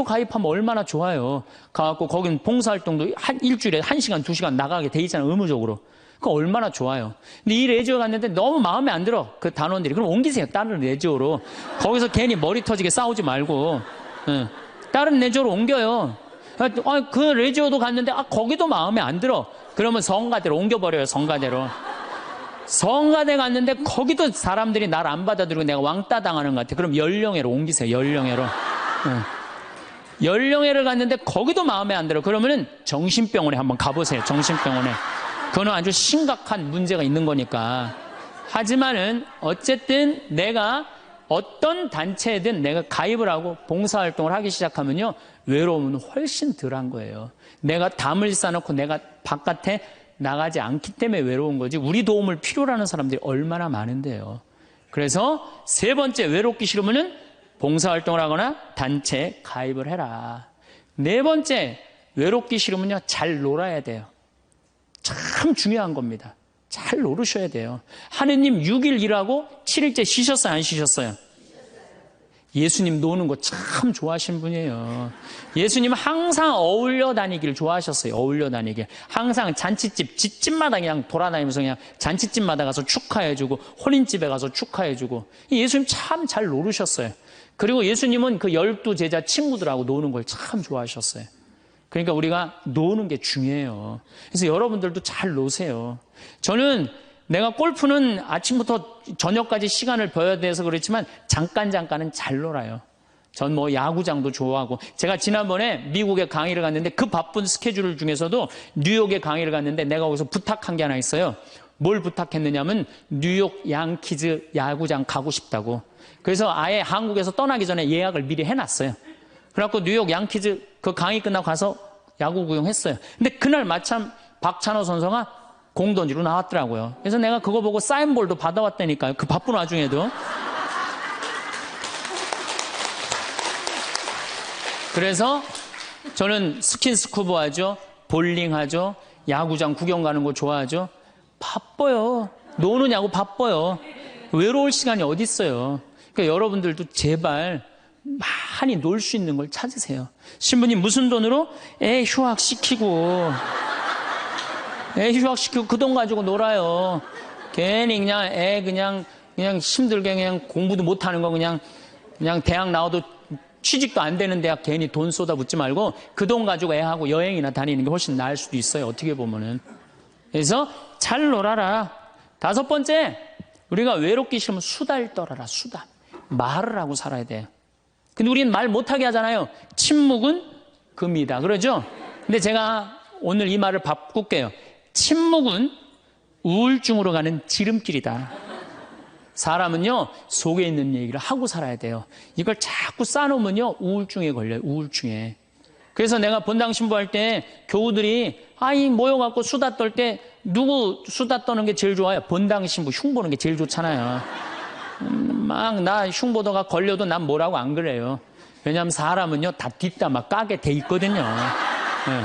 가입하면 얼마나 좋아요. 가갖고 거긴 봉사활동도 일주일에 1시간, 2시간 나가게 돼 있잖아요. 의무적으로. 그 얼마나 좋아요. 근데 이 레지오 갔는데 너무 마음에 안 들어. 그 단원들이. 그럼 옮기세요. 다른 레지오로. 거기서 괜히 머리 터지게 싸우지 말고. 다른 레지오로 옮겨요. 그 레지오도 갔는데 거기도 마음에 안 들어. 그러면 성가대로 옮겨버려요. 성가대로. 성가대 갔는데 거기도 사람들이 날 안 받아들이고 내가 왕따 당하는 것 같아. 그럼 연령회로 옮기세요. 연령회로. 연령회를 갔는데 거기도 마음에 안 들어. 그러면은 정신병원에 한번 가보세요. 정신병원에. 그거는 아주 심각한 문제가 있는 거니까. 하지만은 어쨌든 내가 어떤 단체에든 내가 가입을 하고 봉사활동을 하기 시작하면요, 외로움은 훨씬 덜한 거예요. 내가 담을 쌓아놓고 내가 바깥에 나가지 않기 때문에 외로운 거지, 우리 도움을 필요로 하는 사람들이 얼마나 많은데요. 그래서 세 번째, 외롭기 싫으면은 봉사활동을 하거나 단체에 가입을 해라. 네 번째, 외롭기 싫으면요, 잘 놀아야 돼요. 참 중요한 겁니다. 잘 노르셔야 돼요. 하느님 6일 일하고 7일째 쉬셨어요? 안 쉬셨어요? 예수님 노는 거 참 좋아하신 분이에요. 예수님 항상 어울려 다니기를 좋아하셨어요. 어울려 다니길. 항상 잔치집, 집집마다 그냥 돌아다니면서 그냥 잔치집마다 가서 축하해주고, 혼인집에 가서 축하해주고. 예수님 참 잘 노르셨어요. 그리고 예수님은 그 12제자 친구들하고 노는 걸 참 좋아하셨어요. 그러니까 우리가 노는 게 중요해요. 그래서 여러분들도 잘 노세요. 저는 내가 골프는 아침부터 저녁까지 시간을 버야 돼서 그렇지만 잠깐은 잘 놀아요. 전 뭐 야구장도 좋아하고, 제가 지난번에 미국에 강의를 갔는데 그 바쁜 스케줄 중에서도 뉴욕에 강의를 갔는데 내가 거기서 부탁한 게 하나 있어요. 뭘 부탁했느냐면 뉴욕 양키즈 야구장 가고 싶다고. 그래서 아예 한국에서 떠나기 전에 예약을 미리 해놨어요. 그래갖고 뉴욕 양키즈 그 강의 끝나고 가서 야구 구경했어요. 근데 그날 마침 박찬호 선수가 공 던지러 나왔더라고요. 그래서 내가 그거 보고 사인볼도 받아왔다니까요. 그 바쁜 와중에도. 그래서 저는 스킨스쿠버 하죠. 볼링 하죠. 야구장 구경 가는 거 좋아하죠. 바빠요. 노느냐고 바빠요. 외로울 시간이 어디 있어요. 그러니까 여러분들도 제발 많이 놀 수 있는 걸 찾으세요. 신부님 무슨 돈으로? 애 휴학시키고 그 돈 가지고 놀아요. 괜히 그냥 애 그냥 힘들게 그냥 공부도 못하는 거 그냥 대학 나와도 취직도 안 되는 대학 괜히 돈 쏟아붓지 말고 그 돈 가지고 애하고 여행이나 다니는 게 훨씬 나을 수도 있어요. 어떻게 보면은. 그래서 잘 놀아라. 다섯 번째, 우리가 외롭기 싫으면 수다를 떨어라. 수다. 말을 하고 살아야 돼요. 근데 우리는 말 못하게 하잖아요. 침묵은 금이다. 그러죠? 근데 제가 오늘 이 말을 바꿀게요. 침묵은 우울증으로 가는 지름길이다. 사람은요, 속에 있는 얘기를 하고 살아야 돼요. 이걸 자꾸 쌓아놓으면요, 우울증에 걸려요. 우울증에. 그래서 내가 본당 신부할 때 교우들이 모여갖고 수다 떨 때 누구 수다 떠는 게 제일 좋아요? 본당 신부 흉보는 게 제일 좋잖아요. 막 나 흉보다가 걸려도 난 뭐라고 안 그래요. 왜냐하면 사람은요, 다 뒷담화 까게 돼 있거든요. 네.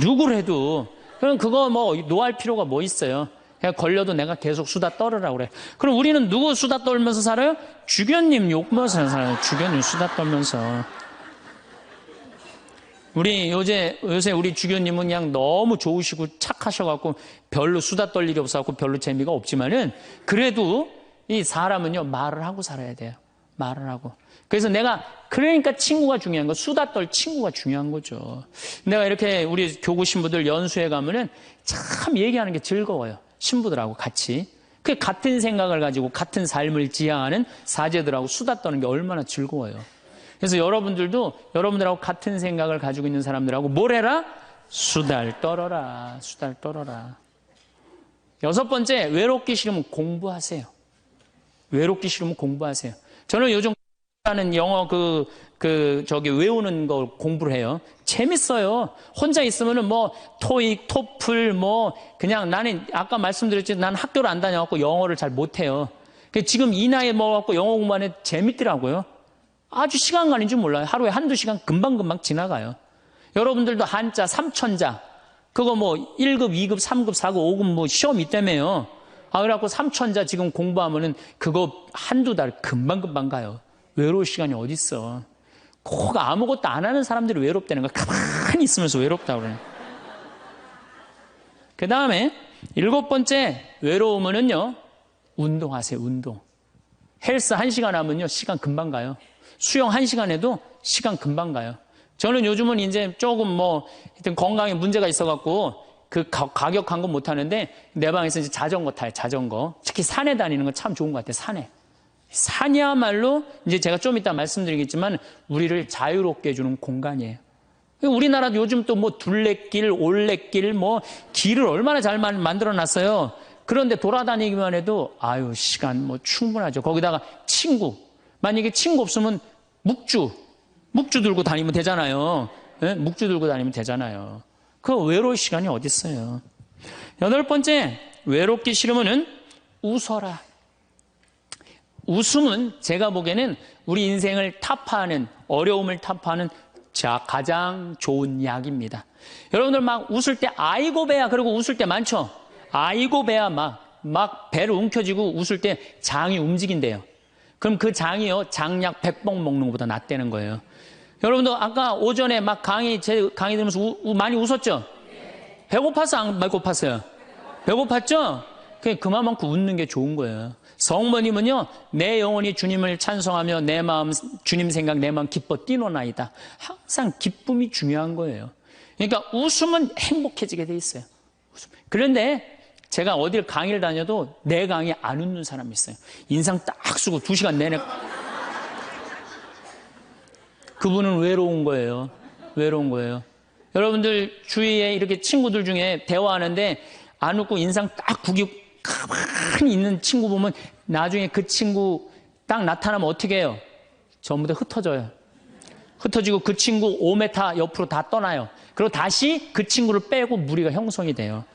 누구를 해도. 그럼 그거 뭐 노할 필요가 뭐 있어요. 그냥 걸려도 내가 계속 수다 떨으라고 그래. 그럼 우리는 누구 수다 떨면서 살아요? 주교님 욕면서 살아요. 주교님 수다 떨면서. 우리 요새 우리 주교님은 그냥 너무 좋으시고 착하셔갖고 별로 수다 떨 일이 없어갖고 별로 재미가 없지만은 그래도 이 사람은요, 말을 하고 살아야 돼요. 말을 하고. 그래서 그러니까 친구가 중요한 거, 수다 떨 친구가 중요한 거죠. 내가 이렇게 우리 교구 신부들 연수회 가면은 참 얘기하는 게 즐거워요. 신부들하고 같이. 그 같은 생각을 가지고 같은 삶을 지향하는 사제들하고 수다 떠는 게 얼마나 즐거워요. 그래서 여러분들도 여러분들하고 같은 생각을 가지고 있는 사람들하고 뭘 해라? 수달 떨어라. 수달 떨어라. 여섯 번째, 외롭기 싫으면 공부하세요. 외롭기 싫으면 공부하세요. 저는 요즘 하는 영어 외우는 걸 공부를 해요. 재밌어요. 혼자 있으면은 뭐 토익, 토플 그냥 나는 아까 말씀드렸지 난 학교를 안 다녀갖고 영어를 잘 못해요. 지금 이 나이에 먹어갖고 영어 공부하는 재밌더라고요. 아주 시간 가는 줄 몰라요. 하루에 한두 시간 금방금방 지나가요. 여러분들도 한자, 삼천자 그거 1급, 2급, 3급, 4급, 5급 시험 있다며요. 그래갖고 삼천자 지금 공부하면은 그거 한두 달 금방금방 가요. 외로울 시간이 어딨어. 꼭 아무것도 안 하는 사람들이 외롭다는 거 가만히 있으면서 외롭다고 그래요. 그 다음에 일곱 번째 외로우면은요 운동하세요. 운동. 헬스 1시간 하면요 시간 금방 가요. 수영 1시간 해도 시간 금방 가요. 저는 요즘은 이제 조금 하여튼 건강에 문제가 있어갖고 그 가격한 건 못하는데 내 방에서 이제 자전거 타요. 자전거. 특히 산에 다니는 건 참 좋은 것 같아요. 산에. 산이야말로 이제 제가 좀 이따 말씀드리겠지만 우리를 자유롭게 해주는 공간이에요. 우리나라도 요즘 또 둘레길, 올레길, 길을 얼마나 잘 만들어 놨어요. 그런데 돌아다니기만 해도 시간 충분하죠. 거기다가 친구. 만약에 친구 없으면 묵주 들고 다니면 되잖아요. 네? 묵주 들고 다니면 되잖아요. 그 외로울 시간이 어디 있어요. 여덟 번째, 외롭기 싫으면은 웃어라. 웃음은 제가 보기에는 우리 인생을 타파하는, 어려움을 타파하는 가장 좋은 약입니다. 여러분들 막 웃을 때 아이고 배야 그러고 웃을 때 많죠? 아이고 배야 막 배를 움켜쥐고 웃을 때 장이 움직인대요. 그럼 그 장이요 장약 100번 먹는 것보다 낫다는 거예요. 여러분들 아까 오전에 제 강의 들으면서 많이 웃었죠? 배고파서 안 배고팠어요? 배고팠죠? 그만큼 웃는 게 좋은 거예요. 성모님은요, 내 영혼이 주님을 찬송하며 내 마음, 주님 생각, 내 마음 기뻐 뛰노나이다. 항상 기쁨이 중요한 거예요. 그러니까 웃으면 행복해지게 돼 있어요. 그런데 제가 어딜 강의를 다녀도 내 강의에 안 웃는 사람이 있어요. 인상 딱 쓰고 2시간 내내. 그분은 외로운 거예요. 외로운 거예요. 여러분들 주위에 이렇게 친구들 중에 대화하는데 안 웃고 인상 딱 구기고 가만히 있는 친구 보면 나중에 그 친구 딱 나타나면 어떻게 해요? 전부 다 흩어져요. 흩어지고 그 친구 5m 옆으로 다 떠나요. 그리고 다시 그 친구를 빼고 무리가 형성이 돼요.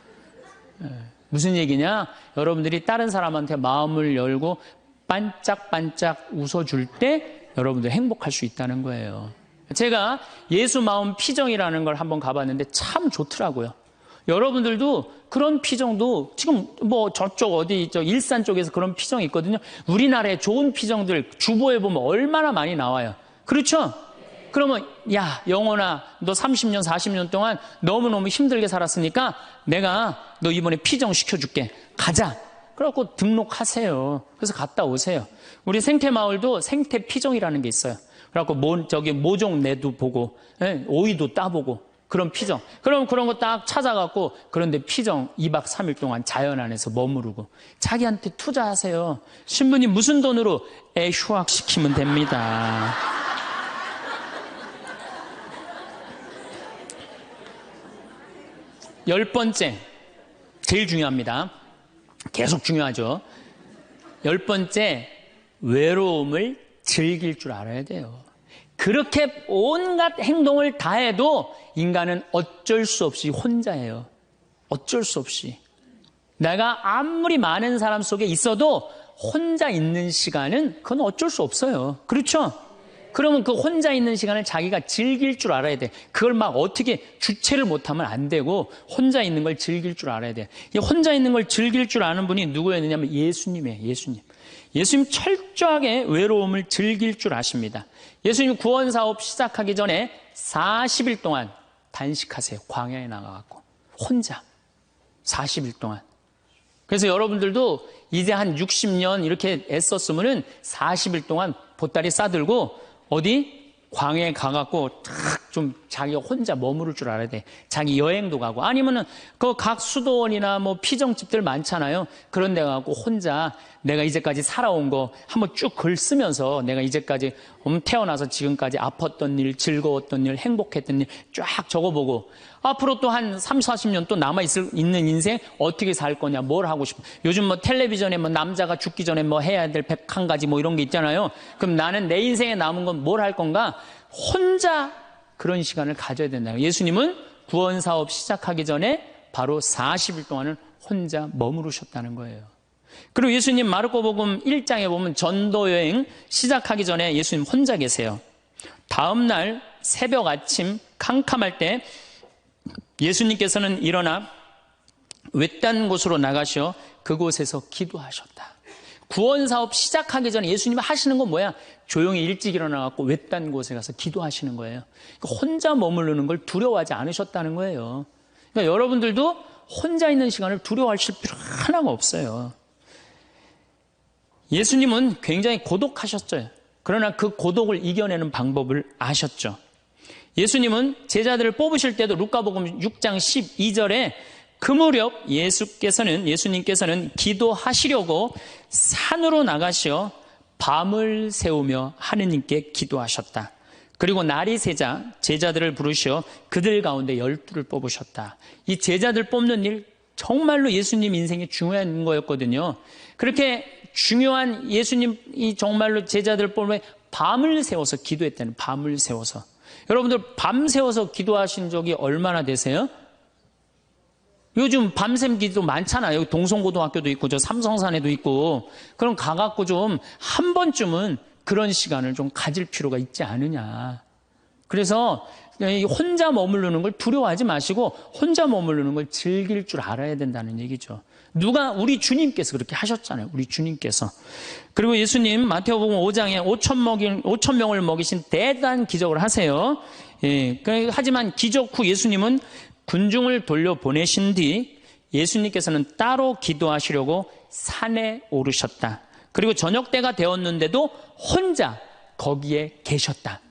무슨 얘기냐? 여러분들이 다른 사람한테 마음을 열고 반짝반짝 웃어줄 때 여러분들 행복할 수 있다는 거예요. 제가 예수 마음 피정이라는 걸 한번 가봤는데 참 좋더라고요. 여러분들도 그런 피정도 지금 저쪽 어디 일산 쪽에서 그런 피정이 있거든요. 우리나라의 좋은 피정들 주보에 보면 얼마나 많이 나와요. 그렇죠? 그러면 야 영혼아 너 30년 40년 동안 너무너무 힘들게 살았으니까 내가 너 이번에 피정 시켜줄게. 가자. 그래갖고 등록하세요. 그래서 갔다 오세요. 우리 생태마을도 생태피정이라는 게 있어요. 그래갖고 모종내도 보고 오이도 따보고 그런 피정. 그럼 그런 거 딱 찾아갖고 그런데 피정 2박 3일 동안 자연 안에서 머무르고 자기한테 투자하세요. 신부님 무슨 돈으로? 휴학시키면 됩니다. 열 번째, 제일 중요합니다. 계속 중요하죠. 열 번째, 외로움을 즐길 줄 알아야 돼요. 그렇게 온갖 행동을 다 해도 인간은 어쩔 수 없이 혼자예요. 어쩔 수 없이. 내가 아무리 많은 사람 속에 있어도 혼자 있는 시간은 그건 어쩔 수 없어요. 그렇죠? 그러면 그 혼자 있는 시간을 자기가 즐길 줄 알아야 돼. 그걸 막 어떻게 주체를 못하면 안 되고 혼자 있는 걸 즐길 줄 알아야 돼. 이 혼자 있는 걸 즐길 줄 아는 분이 누구였느냐면 예수님이에요. 예수님. 예수님 철저하게 외로움을 즐길 줄 아십니다. 예수님 구원 사업 시작하기 전에 40일 동안 단식하세요. 광야에 나가갖고 혼자 40일 동안. 그래서 여러분들도 이제 한 60년 이렇게 애썼으면은 40일 동안 보따리 싸들고 어디 광야에 가갖고 탁 좀 자기가 혼자 머무를 줄 알아야 돼. 자기 여행도 가고 아니면은 그 각 수도원이나 뭐 피정집들 많잖아요. 그런 데 가고 혼자 내가 이제까지 살아온 거 한번 쭉 글 쓰면서 내가 이제까지 태어나서 지금까지 아팠던 일, 즐거웠던 일, 행복했던 일 쫙 적어보고 앞으로 또 한 30, 40년 또 있는 인생 어떻게 살 거냐, 뭘 하고 싶어. 요즘 뭐 텔레비전에 뭐 남자가 죽기 전에 뭐 해야 될 101가지 뭐 이런 게 있잖아요. 그럼 나는 내 인생에 남은 건 뭘 할 건가? 혼자 그런 시간을 가져야 된다. 예수님은 구원 사업 시작하기 전에 바로 40일 동안은 혼자 머무르셨다는 거예요. 그리고 예수님 마르코복음 1장에 보면 전도 여행 시작하기 전에 예수님 혼자 계세요. 다음 날 새벽 아침 캄캄할 때 예수님께서는 일어나 외딴 곳으로 나가셔 그곳에서 기도하셨다. 구원 사업 시작하기 전에 예수님이 하시는 건 뭐야? 조용히 일찍 일어나갖고 외딴 곳에 가서 기도하시는 거예요. 혼자 머무르는 걸 두려워하지 않으셨다는 거예요. 그러니까 여러분들도 혼자 있는 시간을 두려워하실 필요 하나가 없어요. 예수님은 굉장히 고독하셨어요. 그러나 그 고독을 이겨내는 방법을 아셨죠. 예수님은 제자들을 뽑으실 때도 루카복음 6장 12절에 그 무렵 예수님께서는 기도하시려고 산으로 나가시어 밤을 새우며 하느님께 기도하셨다. 그리고 날이 새자 제자들을 부르시어 그들 가운데 12를 뽑으셨다. 이 제자들 뽑는 일 정말로 예수님 인생에 중요한 거였거든요. 그렇게 중요한 예수님이 정말로 제자들 뽑으면 밤을 새워서 기도했다는, 밤을 새워서. 여러분들 밤 새워서 기도하신 적이 얼마나 되세요? 요즘 밤샘 기도 많잖아요. 여기 동성고등학교도 있고 저 삼성산에도 있고. 그럼 가갖고 좀 한 번쯤은 그런 시간을 좀 가질 필요가 있지 않느냐. 그래서 혼자 머무르는 걸 두려워하지 마시고 혼자 머무르는 걸 즐길 줄 알아야 된다는 얘기죠. 우리 주님께서 그렇게 하셨잖아요. 우리 주님께서. 그리고 예수님 마태복음 5장에 5천 명을 먹이신 대단한 기적을 하세요. 예, 하지만 기적 후 예수님은 군중을 돌려보내신 뒤 예수님께서는 따로 기도하시려고 산에 오르셨다. 그리고 저녁 때가 되었는데도 혼자 거기에 계셨다.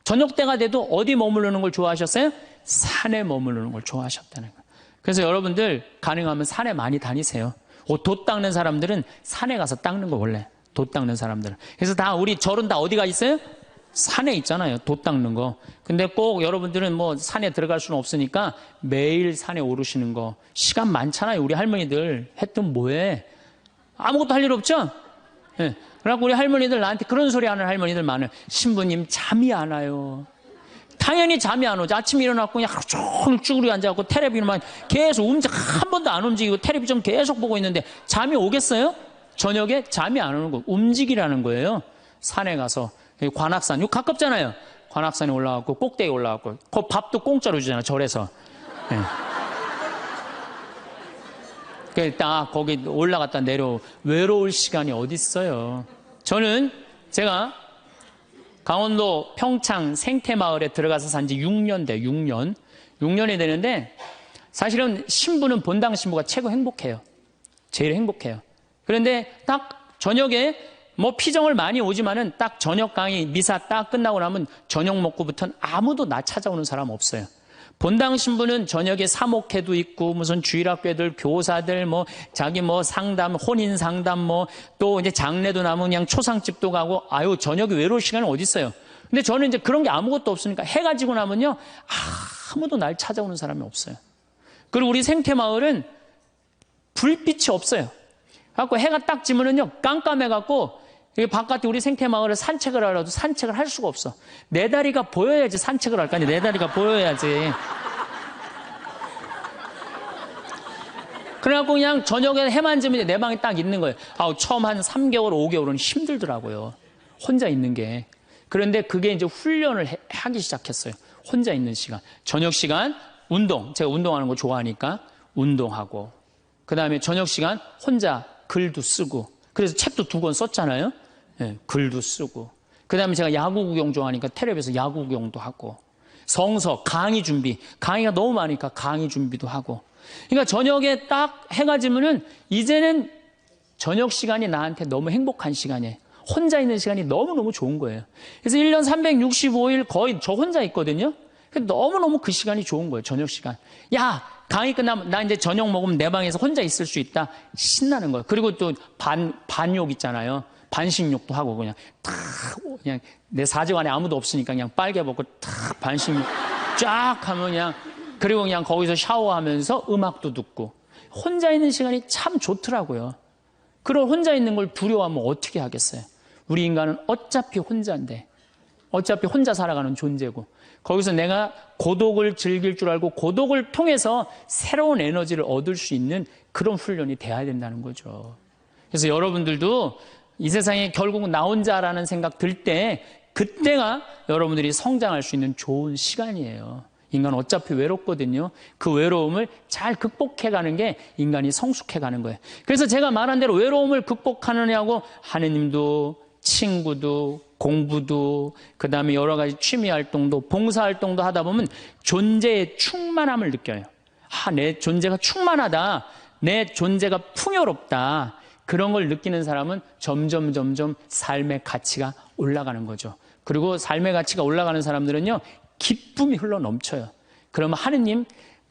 저녁 때가 돼도 어디 머무르는 걸 좋아하셨어요? 산에 머무르는 걸 좋아하셨다는 거예요. 그래서 여러분들 가능하면 산에 많이 다니세요. 돛 닦는 사람들은 산에 가서 닦는 거 원래. 돛 닦는 사람들은. 그래서 우리 절은 다 어디가 있어요? 산에 있잖아요. 돛 닦는 거. 근데 꼭 여러분들은 뭐 산에 들어갈 수는 없으니까 매일 산에 오르시는 거. 시간 많잖아요. 우리 할머니들 했던 뭐해? 아무것도 할 일 없죠? 네. 그래갖고 우리 할머니들 나한테 그런 소리 하는 할머니들 많아요. 신부님 잠이 안 와요. 당연히 잠이 안 오죠. 아침에 일어나고 그냥 하루 종일 쭈그리 앉아갖고 텔레비전만 계속 한 번도 안 움직이고 텔레비전 계속 보고 있는데 잠이 오겠어요? 저녁에 잠이 안 오는 거. 움직이라는 거예요. 산에 가서. 관악산, 이거 가깝잖아요. 관악산에 올라가고 꼭대기 올라가고 그 밥도 공짜로 주잖아요. 절에서. 네. 딱 거기 올라갔다 외로울 시간이 어디 있어요. 저는 제가 강원도 평창 생태마을에 들어가서 산 지 6년 돼. 6년이 되는데 사실은 신부는 본당 신부가 최고 행복해요. 제일 행복해요. 그런데 딱 저녁에 뭐 피정을 많이 오지만은 딱 저녁 강의 미사 딱 끝나고 나면 저녁 먹고부터는 아무도 나 찾아오는 사람 없어요. 본당 신부는 저녁에 사목회도 있고 무슨 주일학교들 교사들 뭐 자기 뭐 상담 혼인 상담 뭐 또 이제 장례도 나면 그냥 초상집도 가고 저녁에 외로울 시간은 어디 있어요. 근데 저는 이제 그런 게 아무것도 없으니까 해가 지고 나면요 아무도 날 찾아오는 사람이 없어요. 그리고 우리 생태마을은 불빛이 없어요. 그래갖고 해가 딱 지면은요 깜깜해갖고 바깥에 우리 생태마을을 산책을 하려도 산책을 할 수가 없어. 내 다리가 보여야지 산책을 할 거 아니야. 내 다리가 보여야지. 그래갖고 그냥 저녁에 해만 지면 내 방에 딱 있는 거예요. 처음 한 3개월, 5개월은 힘들더라고요. 혼자 있는 게. 그런데 그게 이제 훈련을 하기 시작했어요. 혼자 있는 시간. 저녁 시간, 운동. 제가 운동하는 거 좋아하니까 운동하고. 그 다음에 저녁 시간 혼자 글도 쓰고. 그래서 책도 2권 썼잖아요. 네, 글도 쓰고. 그 다음에 제가 야구 구경 좋아하니까 텔레비에서 야구 구경도 하고. 성서, 강의 준비. 강의가 너무 많으니까 강의 준비도 하고. 그러니까 저녁에 딱 해가 지면은 이제는 저녁 시간이 나한테 너무 행복한 시간이에요. 혼자 있는 시간이 너무너무 좋은 거예요. 그래서 1년 365일 거의 저 혼자 있거든요. 너무너무 그 시간이 좋은 거예요. 저녁 시간. 야, 강의 끝나면 나 이제 저녁 먹으면 내 방에서 혼자 있을 수 있다. 신나는 거예요. 그리고 또 반욕 있잖아요. 반식욕도 하고 그냥 내 사직 안에 아무도 없으니까 그냥 빨개 벗고 탁 반식욕 쫙 하면 그리고 그냥 거기서 샤워하면서 음악도 듣고 혼자 있는 시간이 참 좋더라고요. 그런 혼자 있는 걸 두려워하면 어떻게 하겠어요? 우리 인간은 어차피 혼자인데, 어차피 혼자 살아가는 존재고, 거기서 내가 고독을 즐길 줄 알고 고독을 통해서 새로운 에너지를 얻을 수 있는 그런 훈련이 돼야 된다는 거죠. 그래서 여러분들도 이 세상에 결국은 나 혼자라는 생각 들 때, 그때가 여러분들이 성장할 수 있는 좋은 시간이에요. 인간은 어차피 외롭거든요. 그 외로움을 잘 극복해가는 게 인간이 성숙해가는 거예요. 그래서 제가 말한 대로 외로움을 극복하느냐고 하느님도 친구도 공부도 그다음에 여러 가지 취미 활동도 봉사 활동도 하다 보면 존재의 충만함을 느껴요. 내 존재가 충만하다. 내 존재가 풍요롭다. 그런 걸 느끼는 사람은 점점 삶의 가치가 올라가는 거죠. 그리고 삶의 가치가 올라가는 사람들은요, 기쁨이 흘러 넘쳐요. 그러면 하느님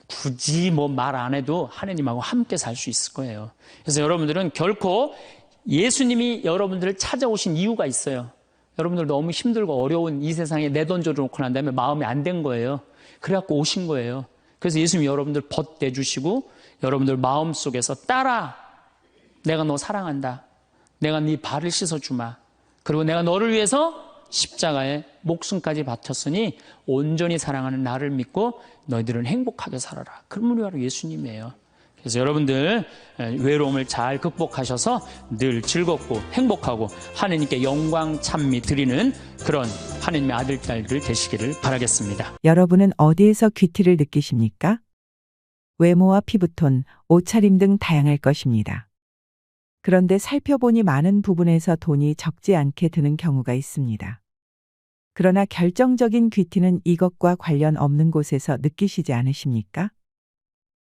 굳이 말 안 해도 하느님하고 함께 살 수 있을 거예요. 그래서 여러분들은 결코 예수님이 여러분들을 찾아오신 이유가 있어요. 여러분들 너무 힘들고 어려운 이 세상에 내던져 놓고 난 다음에 마음이 안 된 거예요. 그래갖고 오신 거예요. 그래서 예수님이 여러분들 벗대주시고 여러분들 마음속에서 딸아, 내가 너 사랑한다. 내가 네 발을 씻어주마. 그리고 내가 너를 위해서 십자가에 목숨까지 바쳤으니 온전히 사랑하는 나를 믿고 너희들은 행복하게 살아라. 그런 분이 바로 예수님이에요. 그래서 여러분들 외로움을 잘 극복하셔서 늘 즐겁고 행복하고 하느님께 영광 찬미 드리는 그런 하느님의 아들, 딸들 되시기를 바라겠습니다. 여러분은 어디에서 귀티를 느끼십니까? 외모와 피부톤, 옷차림 등 다양할 것입니다. 그런데 살펴보니 많은 부분에서 돈이 적지 않게 드는 경우가 있습니다. 그러나 결정적인 귀티는 이것과 관련 없는 곳에서 느끼시지 않으십니까?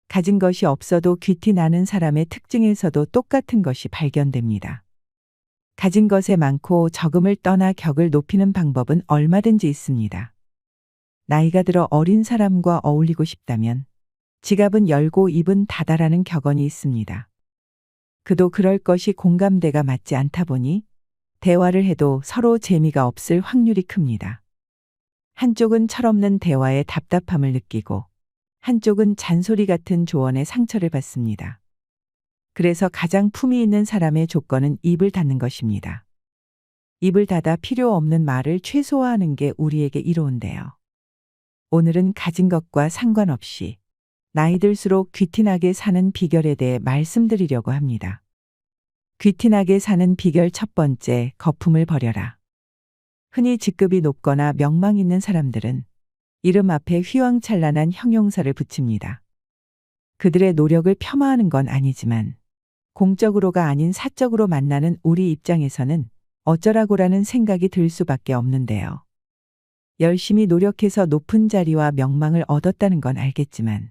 가진 것이 없어도 귀티 나는 사람의 특징에서도 똑같은 것이 발견됩니다. 가진 것에 많고 적음을 떠나 격을 높이는 방법은 얼마든지 있습니다. 나이가 들어 어린 사람과 어울리고 싶다면 지갑은 열고 입은 닫아라는 격언이 있습니다. 그도 그럴 것이 공감대가 맞지 않다 보니 대화를 해도 서로 재미가 없을 확률이 큽니다. 한쪽은 철없는 대화에 답답함을 느끼고 한쪽은 잔소리 같은 조언에 상처를 받습니다. 그래서 가장 품위 있는 사람의 조건은 입을 닫는 것입니다. 입을 닫아 필요 없는 말을 최소화하는 게 우리에게 이로운데요. 오늘은 가진 것과 상관없이 나이 들수록 귀티나게 사는 비결에 대해 말씀드리려고 합니다. 귀티나게 사는 비결 첫 번째, 거품을 버려라. 흔히 직급이 높거나 명망 있는 사람들은 이름 앞에 휘황찬란한 형용사를 붙입니다. 그들의 노력을 폄하하는 건 아니지만 공적으로가 아닌 사적으로 만나는 우리 입장에서는 어쩌라고라는 생각이 들 수밖에 없는데요. 열심히 노력해서 높은 자리와 명망을 얻었다는 건 알겠지만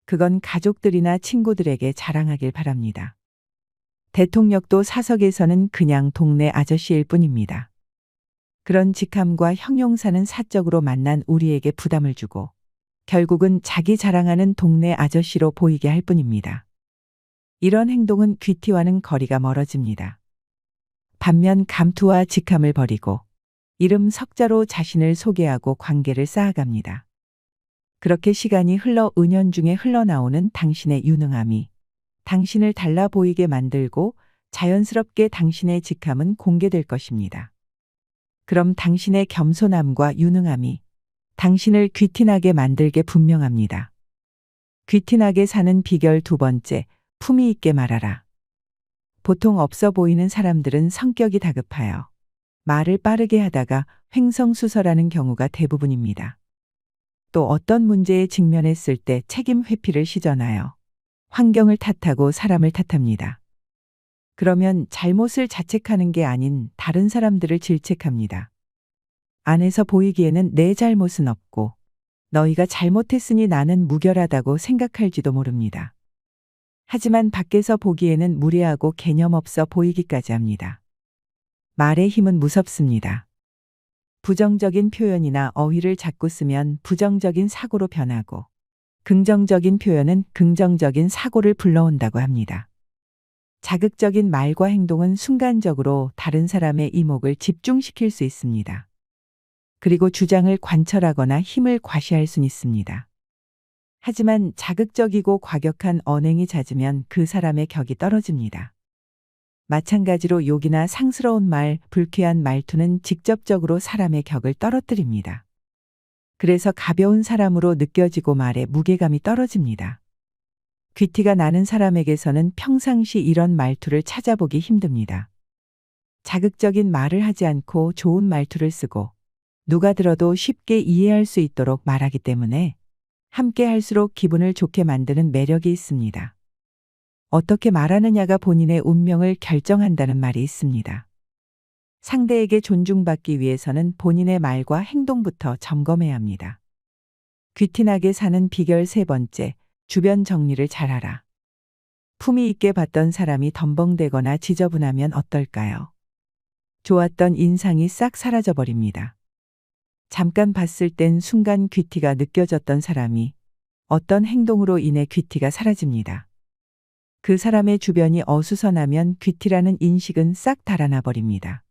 그건 가족들이나 친구들에게 자랑하길 바랍니다. 대통령도 사석에서는 그냥 동네 아저씨일 뿐입니다. 그런 직함과 형용사는 사적으로 만난 우리에게 부담을 주고 결국은 자기 자랑하는 동네 아저씨로 보이게 할 뿐입니다. 이런 행동은 귀티와는 거리가 멀어집니다. 반면 감투와 직함을 버리고 이름 석자로 자신을 소개하고 관계를 쌓아갑니다. 그렇게 시간이 흘러 은연중에 흘러나오는 당신의 유능함이 당신을 달라 보이게 만들고 자연스럽게 당신의 직함은 공개될 것입니다. 그럼 당신의 겸손함과 유능함이 당신을 귀티나게 만들게 분명합니다. 귀티나게 사는 비결 두 번째, 품위 있게 말하라. 보통 없어 보이는 사람들은 성격이 다급하여 말을 빠르게 하다가 횡성수설하는 경우가 대부분입니다. 또 어떤 문제에 직면했을 때 책임 회피를 시전하여 환경을 탓하고 사람을 탓합니다. 그러면 잘못을 자책하는 게 아닌 다른 사람들을 질책합니다. 안에서 보이기에는 내 잘못은 없고 너희가 잘못했으니 나는 무결하다고 생각할지도 모릅니다. 하지만 밖에서 보기에는 무례하고 개념 없어 보이기까지 합니다. 말의 힘은 무섭습니다. 부정적인 표현이나 어휘를 자꾸 쓰면 부정적인 사고로 변하고 긍정적인 표현은 긍정적인 사고를 불러온다고 합니다. 자극적인 말과 행동은 순간적으로 다른 사람의 이목을 집중시킬 수 있습니다. 그리고 주장을 관철하거나 힘을 과시할 수는 있습니다. 하지만 자극적이고 과격한 언행이 잦으면 그 사람의 격이 떨어집니다. 마찬가지로 욕이나 상스러운 말, 불쾌한 말투는 직접적으로 사람의 격을 떨어뜨립니다. 그래서 가벼운 사람으로 느껴지고 말에 무게감이 떨어집니다. 귀티가 나는 사람에게서는 평상시 이런 말투를 찾아보기 힘듭니다. 자극적인 말을 하지 않고 좋은 말투를 쓰고 누가 들어도 쉽게 이해할 수 있도록 말하기 때문에 함께 할수록 기분을 좋게 만드는 매력이 있습니다. 어떻게 말하느냐가 본인의 운명을 결정한다는 말이 있습니다. 상대에게 존중받기 위해서는 본인의 말과 행동부터 점검해야 합니다. 귀티나게 사는 비결 세 번째, 주변 정리를 잘하라. 품위 있게 봤던 사람이 덤벙대거나 지저분하면 어떨까요? 좋았던 인상이 싹 사라져 버립니다. 잠깐 봤을 땐 순간 귀티가 느껴졌던 사람이 어떤 행동으로 인해 귀티가 사라집니다. 그 사람의 주변이 어수선하면 귀티라는 인식은 싹 달아나 버립니다.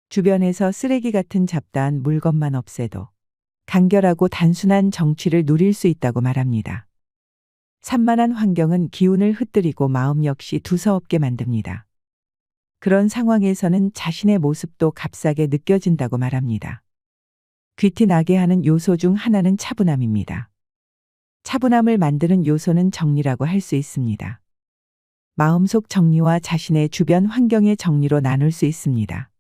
주변에서 쓰레기 같은 잡다한 물건만 없애도 간결하고 단순한 정취를 누릴 수 있다고 말합니다. 산만한 환경은 기운을 흩뜨리고 마음 역시 두서없게 만듭니다. 그런 상황에서는 자신의 모습도 값싸게 느껴진다고 말합니다. 귀티 나게 하는 요소 중 하나는 차분함입니다. 차분함을 만드는 요소는 정리라고 할 수 있습니다. 마음속 정리와 자신의 주변 환경의 정리로 나눌 수 있습니다.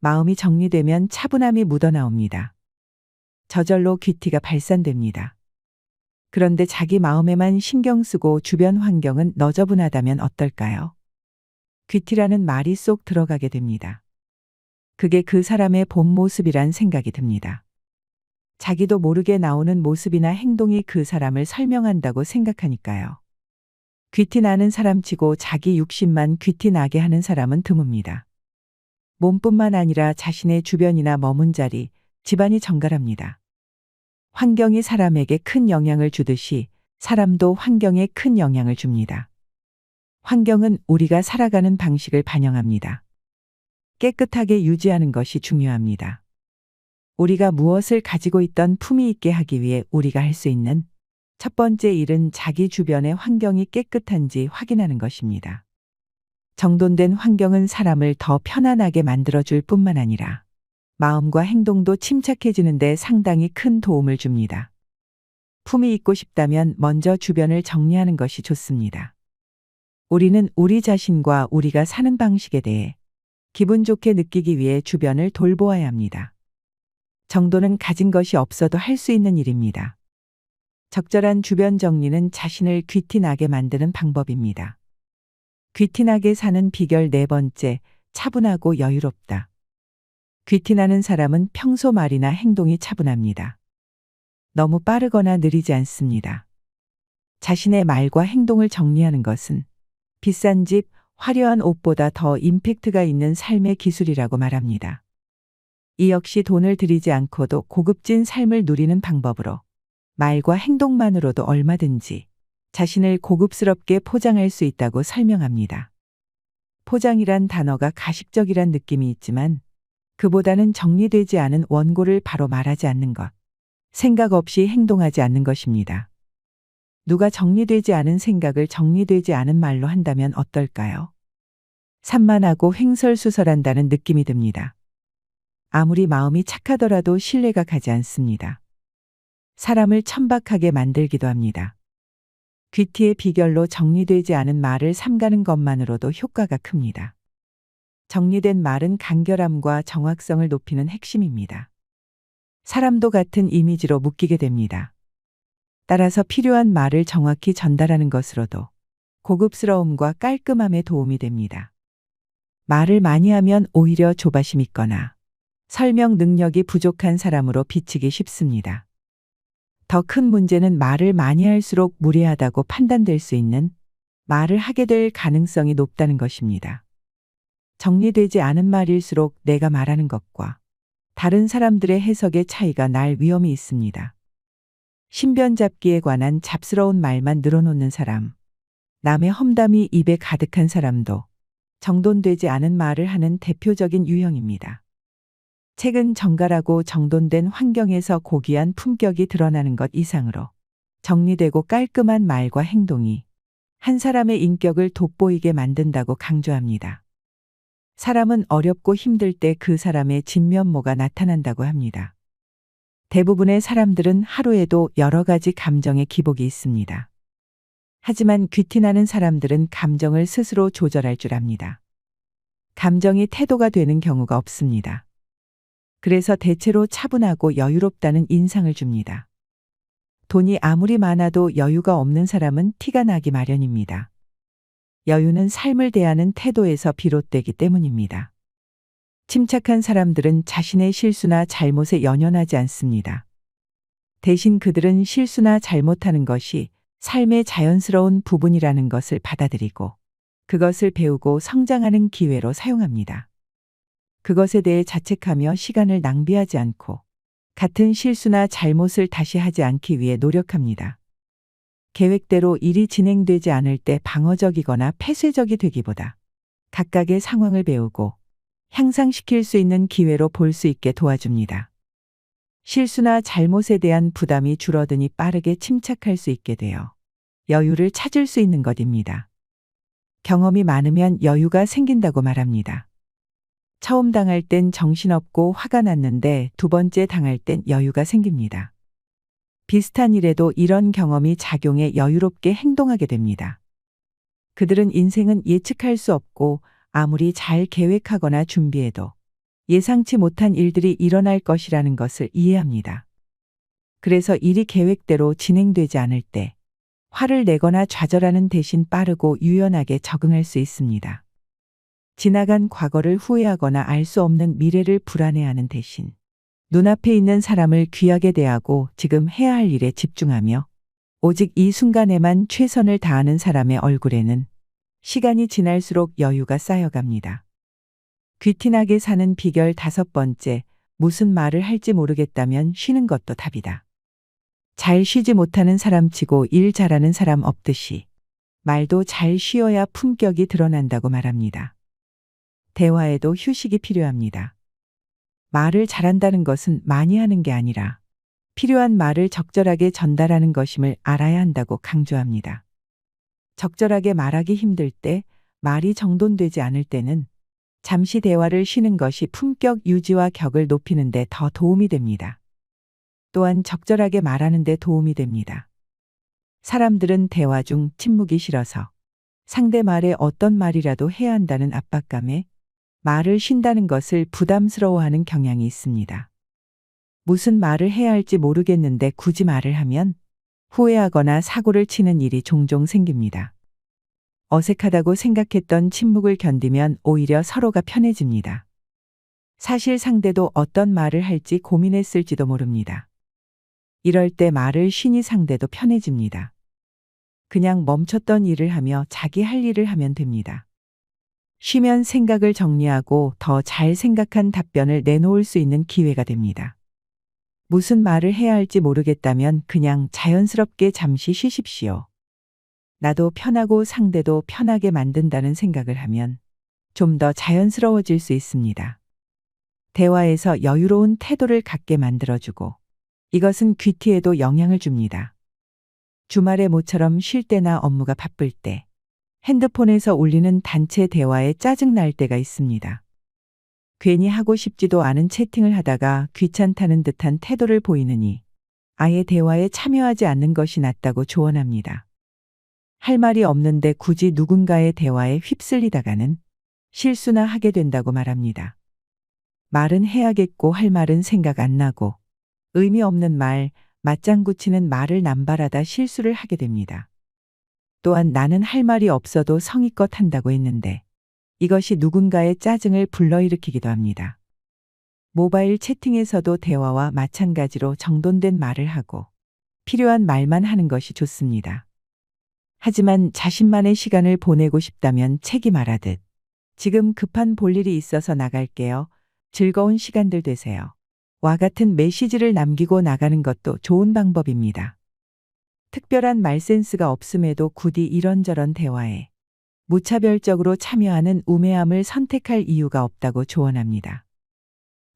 마음이 정리되면 차분함이 묻어나옵니다. 저절로 귀티가 발산됩니다. 그런데 자기 마음에만 신경 쓰고 주변 환경은 너저분하다면 어떨까요? 귀티라는 말이 쏙 들어가게 됩니다. 그게 그 사람의 본 모습이란 생각이 듭니다. 자기도 모르게 나오는 모습이나 행동이 그 사람을 설명한다고 생각하니까요. 귀티 나는 사람치고 자기 육신만 귀티 나게 하는 사람은 드뭅니다. 몸뿐만 아니라 자신의 주변이나 머문 자리, 집안이 정갈합니다. 환경이 사람에게 큰 영향을 주듯이 사람도 환경에 큰 영향을 줍니다. 환경은 우리가 살아가는 방식을 반영합니다. 깨끗하게 유지하는 것이 중요합니다. 우리가 무엇을 가지고 있던 품위 있게 하기 위해 우리가 할 수 있는 첫 번째 일은 자기 주변의 환경이 깨끗한지 확인하는 것입니다. 정돈된 환경은 사람을 더 편안하게 만들어줄 뿐만 아니라 마음과 행동도 침착해지는 데 상당히 큰 도움을 줍니다. 품위 있고 싶다면 먼저 주변을 정리하는 것이 좋습니다. 우리는 우리 자신과 우리가 사는 방식에 대해 기분 좋게 느끼기 위해 주변을 돌보아야 합니다. 정도는 가진 것이 없어도 할 수 있는 일입니다. 적절한 주변 정리는 자신을 귀티나게 만드는 방법입니다. 귀티나게 사는 비결 네 번째, 차분하고 여유롭다. 귀티나는 사람은 평소 말이나 행동이 차분합니다. 너무 빠르거나 느리지 않습니다. 자신의 말과 행동을 정리하는 것은 비싼 집, 화려한 옷보다 더 임팩트가 있는 삶의 기술이라고 말합니다. 이 역시 돈을 들이지 않고도 고급진 삶을 누리는 방법으로 말과 행동만으로도 얼마든지 자신을 고급스럽게 포장할 수 있다고 설명합니다. 포장이란 단어가 가식적이란 느낌이 있지만 그보다는 정리되지 않은 원고를 바로 말하지 않는 것, 생각 없이 행동하지 않는 것입니다. 누가 정리되지 않은 생각을 정리되지 않은 말로 한다면 어떨까요? 산만하고 횡설수설한다는 느낌이 듭니다. 아무리 마음이 착하더라도 신뢰가 가지 않습니다. 사람을 천박하게 만들기도 합니다. 귀티의 비결로 정리되지 않은 말을 삼가는 것만으로도 효과가 큽니다. 정리된 말은 간결함과 정확성을 높이는 핵심입니다. 사람도 같은 이미지로 묶이게 됩니다. 따라서 필요한 말을 정확히 전달하는 것으로도 고급스러움과 깔끔함에 도움이 됩니다. 말을 많이 하면 오히려 조바심 있거나 설명 능력이 부족한 사람으로 비치기 쉽습니다. 더 큰 문제는 말을 많이 할수록 무례하다고 판단될 수 있는 말을 하게 될 가능성이 높다는 것입니다. 정리되지 않은 말일수록 내가 말하는 것과 다른 사람들의 해석의 차이가 날 위험이 있습니다. 신변잡기에 관한 잡스러운 말만 늘어놓는 사람, 남의 험담이 입에 가득한 사람도 정돈되지 않은 말을 하는 대표적인 유형입니다. 책은 정갈하고 정돈된 환경에서 고귀한 품격이 드러나는 것 이상으로 정리되고 깔끔한 말과 행동이 한 사람의 인격을 돋보이게 만든다고 강조합니다. 사람은 어렵고 힘들 때 그 사람의 진면모가 나타난다고 합니다. 대부분의 사람들은 하루에도 여러 가지 감정의 기복이 있습니다. 하지만 귀티나는 사람들은 감정을 스스로 조절할 줄 압니다. 감정이 태도가 되는 경우가 없습니다. 그래서 대체로 차분하고 여유롭다는 인상을 줍니다. 돈이 아무리 많아도 여유가 없는 사람은 티가 나기 마련입니다. 여유는 삶을 대하는 태도에서 비롯되기 때문입니다. 침착한 사람들은 자신의 실수나 잘못에 연연하지 않습니다. 대신 그들은 실수나 잘못하는 것이 삶의 자연스러운 부분이라는 것을 받아들이고 그것을 배우고 성장하는 기회로 사용합니다. 그것에 대해 자책하며 시간을 낭비하지 않고 같은 실수나 잘못을 다시 하지 않기 위해 노력합니다. 계획대로 일이 진행되지 않을 때 방어적이거나 폐쇄적이 되기보다 각각의 상황을 배우고 향상시킬 수 있는 기회로 볼 수 있게 도와줍니다. 실수나 잘못에 대한 부담이 줄어드니 빠르게 침착할 수 있게 되어 여유를 찾을 수 있는 것입니다. 경험이 많으면 여유가 생긴다고 말합니다. 처음 당할 땐 정신없고 화가 났는데 두 번째 당할 땐 여유가 생깁니다. 비슷한 일에도 이런 경험이 작용해 여유롭게 행동하게 됩니다. 그들은 인생은 예측할 수 없고 아무리 잘 계획하거나 준비해도 예상치 못한 일들이 일어날 것이라는 것을 이해합니다. 그래서 일이 계획대로 진행되지 않을 때 화를 내거나 좌절하는 대신 빠르고 유연하게 적응할 수 있습니다. 지나간 과거를 후회하거나 알 수 없는 미래를 불안해하는 대신 눈앞에 있는 사람을 귀하게 대하고 지금 해야 할 일에 집중하며 오직 이 순간에만 최선을 다하는 사람의 얼굴에는 시간이 지날수록 여유가 쌓여갑니다. 귀티나게 사는 비결 5번째, 무슨 말을 할지 모르겠다면 쉬는 것도 답이다. 잘 쉬지 못하는 사람치고 일 잘하는 사람 없듯이 말도 잘 쉬어야 품격이 드러난다고 말합니다. 대화에도 휴식이 필요합니다. 말을 잘한다는 것은 많이 하는 게 아니라 필요한 말을 적절하게 전달하는 것임을 알아야 한다고 강조합니다. 적절하게 말하기 힘들 때, 말이 정돈되지 않을 때는 잠시 대화를 쉬는 것이 품격 유지와 격을 높이는 데 더 도움이 됩니다. 또한 적절하게 말하는 데 도움이 됩니다. 사람들은 대화 중 침묵이 싫어서 상대 말에 어떤 말이라도 해야 한다는 압박감에 말을 쉰다는 것을 부담스러워하는 경향이 있습니다. 무슨 말을 해야 할지 모르겠는데 굳이 말을 하면 후회하거나 사고를 치는 일이 종종 생깁니다. 어색하다고 생각했던 침묵을 견디면 오히려 서로가 편해집니다. 사실 상대도 어떤 말을 할지 고민했을지도 모릅니다. 이럴 때 말을 쉬니 상대도 편해집니다. 그냥 멈췄던 일을 하며 자기 할 일을 하면 됩니다. 쉬면 생각을 정리하고 더 잘 생각한 답변을 내놓을 수 있는 기회가 됩니다. 무슨 말을 해야 할지 모르겠다면 그냥 자연스럽게 잠시 쉬십시오. 나도 편하고 상대도 편하게 만든다는 생각을 하면 좀 더 자연스러워질 수 있습니다. 대화에서 여유로운 태도를 갖게 만들어주고 이것은 귀티에도 영향을 줍니다. 주말에 모처럼 쉴 때나 업무가 바쁠 때 핸드폰에서 울리는 단체 대화에 짜증 날 때가 있습니다. 괜히 하고 싶지도 않은 채팅을 하다가 귀찮다는 듯한 태도를 보이느니 아예 대화에 참여하지 않는 것이 낫다고 조언합니다. 할 말이 없는데 굳이 누군가의 대화에 휩쓸리다가는 실수나 하게 된다고 말합니다. 말은 해야겠고 할 말은 생각 안 나고 의미 없는 말, 맞장구 치는 말을 남발하다 실수를 하게 됩니다. 또한 나는 할 말이 없어도 성의껏 한다고 했는데 이것이 누군가의 짜증을 불러일으키기도 합니다. 모바일 채팅에서도 대화와 마찬가지로 정돈된 말을 하고 필요한 말만 하는 것이 좋습니다. 하지만 자신만의 시간을 보내고 싶다면 책이 말하듯 지금 급한 볼일이 있어서 나갈게요. 즐거운 시간들 되세요. 와 같은 메시지를 남기고 나가는 것도 좋은 방법입니다. 특별한 말센스가 없음에도 굳이 이런저런 대화에 무차별적으로 참여하는 우매함을 선택할 이유가 없다고 조언합니다.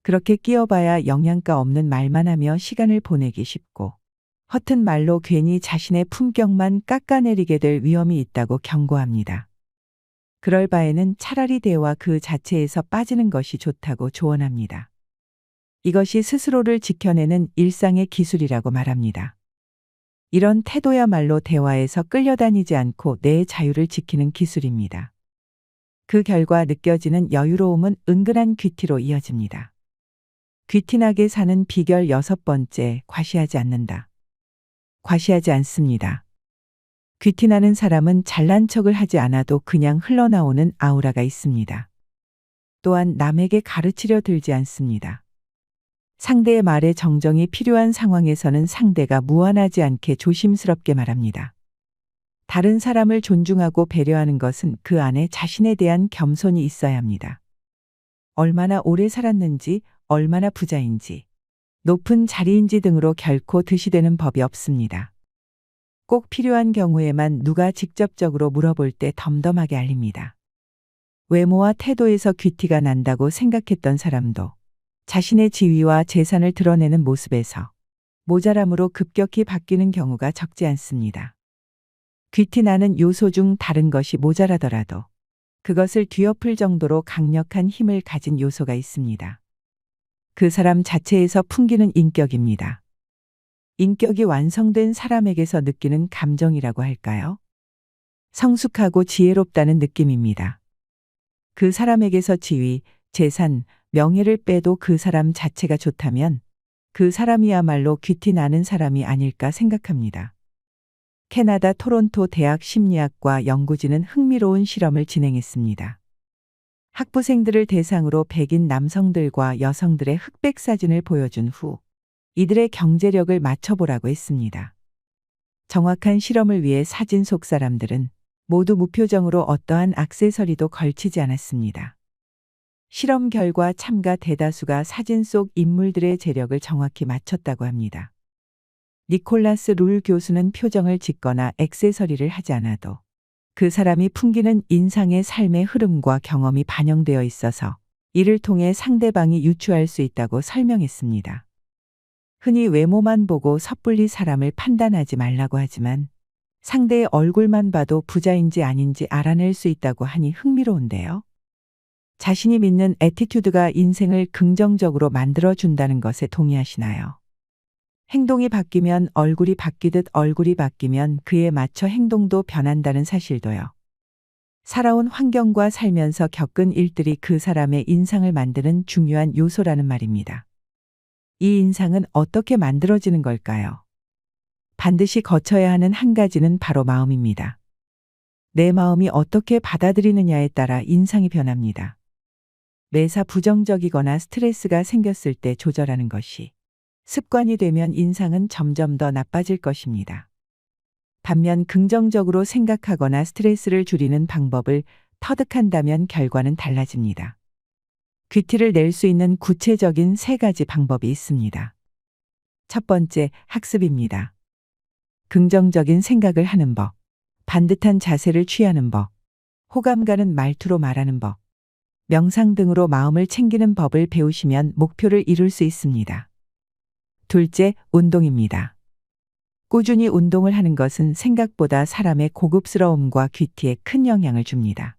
그렇게 끼어봐야 영양가 없는 말만 하며 시간을 보내기 쉽고 허튼 말로 괜히 자신의 품격만 깎아내리게 될 위험이 있다고 경고합니다. 그럴 바에는 차라리 대화 그 자체에서 빠지는 것이 좋다고 조언합니다. 이것이 스스로를 지켜내는 일상의 기술이라고 말합니다. 이런 태도야말로 대화에서 끌려다니지 않고 내 자유를 지키는 기술입니다. 그 결과 느껴지는 여유로움은 은근한 귀티로 이어집니다. 귀티나게 사는 비결 6번째, 과시하지 않는다. 과시하지 않습니다. 귀티나는 사람은 잘난 척을 하지 않아도 그냥 흘러나오는 아우라가 있습니다. 또한 남에게 가르치려 들지 않습니다. 상대의 말에 정정이 필요한 상황에서는 상대가 무안하지 않게 조심스럽게 말합니다. 다른 사람을 존중하고 배려하는 것은 그 안에 자신에 대한 겸손이 있어야 합니다. 얼마나 오래 살았는지, 얼마나 부자인지, 높은 자리인지 등으로 결코 드시되는 법이 없습니다. 꼭 필요한 경우에만 누가 직접적으로 물어볼 때 덤덤하게 알립니다. 외모와 태도에서 귀티가 난다고 생각했던 사람도 자신의 지위와 재산을 드러내는 모습에서 모자람으로 급격히 바뀌는 경우가 적지 않습니다. 귀티나는 요소 중 다른 것이 모자라더라도 그것을 뒤엎을 정도로 강력한 힘을 가진 요소가 있습니다. 그 사람 자체에서 풍기는 인격입니다. 인격이 완성된 사람에게서 느끼는 감정이라고 할까요? 성숙하고 지혜롭다는 느낌입니다. 그 사람에게서 지위, 재산, 명예를 빼도 그 사람 자체가 좋다면 그 사람이야말로 귀티 나는 사람이 아닐까 생각합니다. 캐나다 토론토 대학 심리학과 연구진은 흥미로운 실험을 진행했습니다. 학부생들을 대상으로 백인 남성들과 여성들의 흑백 사진을 보여준 후 이들의 경제력을 맞춰보라고 했습니다. 정확한 실험을 위해 사진 속 사람들은 모두 무표정으로 어떠한 액세서리도 걸치지 않았습니다. 실험 결과 참가 대다수가 사진 속 인물들의 재력을 정확히 맞췄다고 합니다. 니콜라스 룰 교수는 표정을 짓거나 액세서리를 하지 않아도 그 사람이 풍기는 인상의 삶의 흐름과 경험이 반영되어 있어서 이를 통해 상대방이 유추할 수 있다고 설명했습니다. 흔히 외모만 보고 섣불리 사람을 판단하지 말라고 하지만 상대의 얼굴만 봐도 부자인지 아닌지 알아낼 수 있다고 하니 흥미로운데요. 자신이 믿는 애티튜드가 인생을 긍정적으로 만들어준다는 것에 동의하시나요? 행동이 바뀌면 얼굴이 바뀌듯 얼굴이 바뀌면 그에 맞춰 행동도 변한다는 사실도요. 살아온 환경과 살면서 겪은 일들이 그 사람의 인상을 만드는 중요한 요소라는 말입니다. 이 인상은 어떻게 만들어지는 걸까요? 반드시 거쳐야 하는 한 가지는 바로 마음입니다. 내 마음이 어떻게 받아들이느냐에 따라 인상이 변합니다. 매사 부정적이거나 스트레스가 생겼을 때 조절하는 것이 습관이 되면 인상은 점점 더 나빠질 것입니다. 반면 긍정적으로 생각하거나 스트레스를 줄이는 방법을 터득한다면 결과는 달라집니다. 귀티를 낼 수 있는 구체적인 3가지 방법이 있습니다. 첫 번째, 학습입니다. 긍정적인 생각을 하는 법, 반듯한 자세를 취하는 법, 호감 가는 말투로 말하는 법, 명상 등으로 마음을 챙기는 법을 배우시면 목표를 이룰 수 있습니다. 둘째, 운동입니다. 꾸준히 운동을 하는 것은 생각보다 사람의 고급스러움과 귀티에 큰 영향을 줍니다.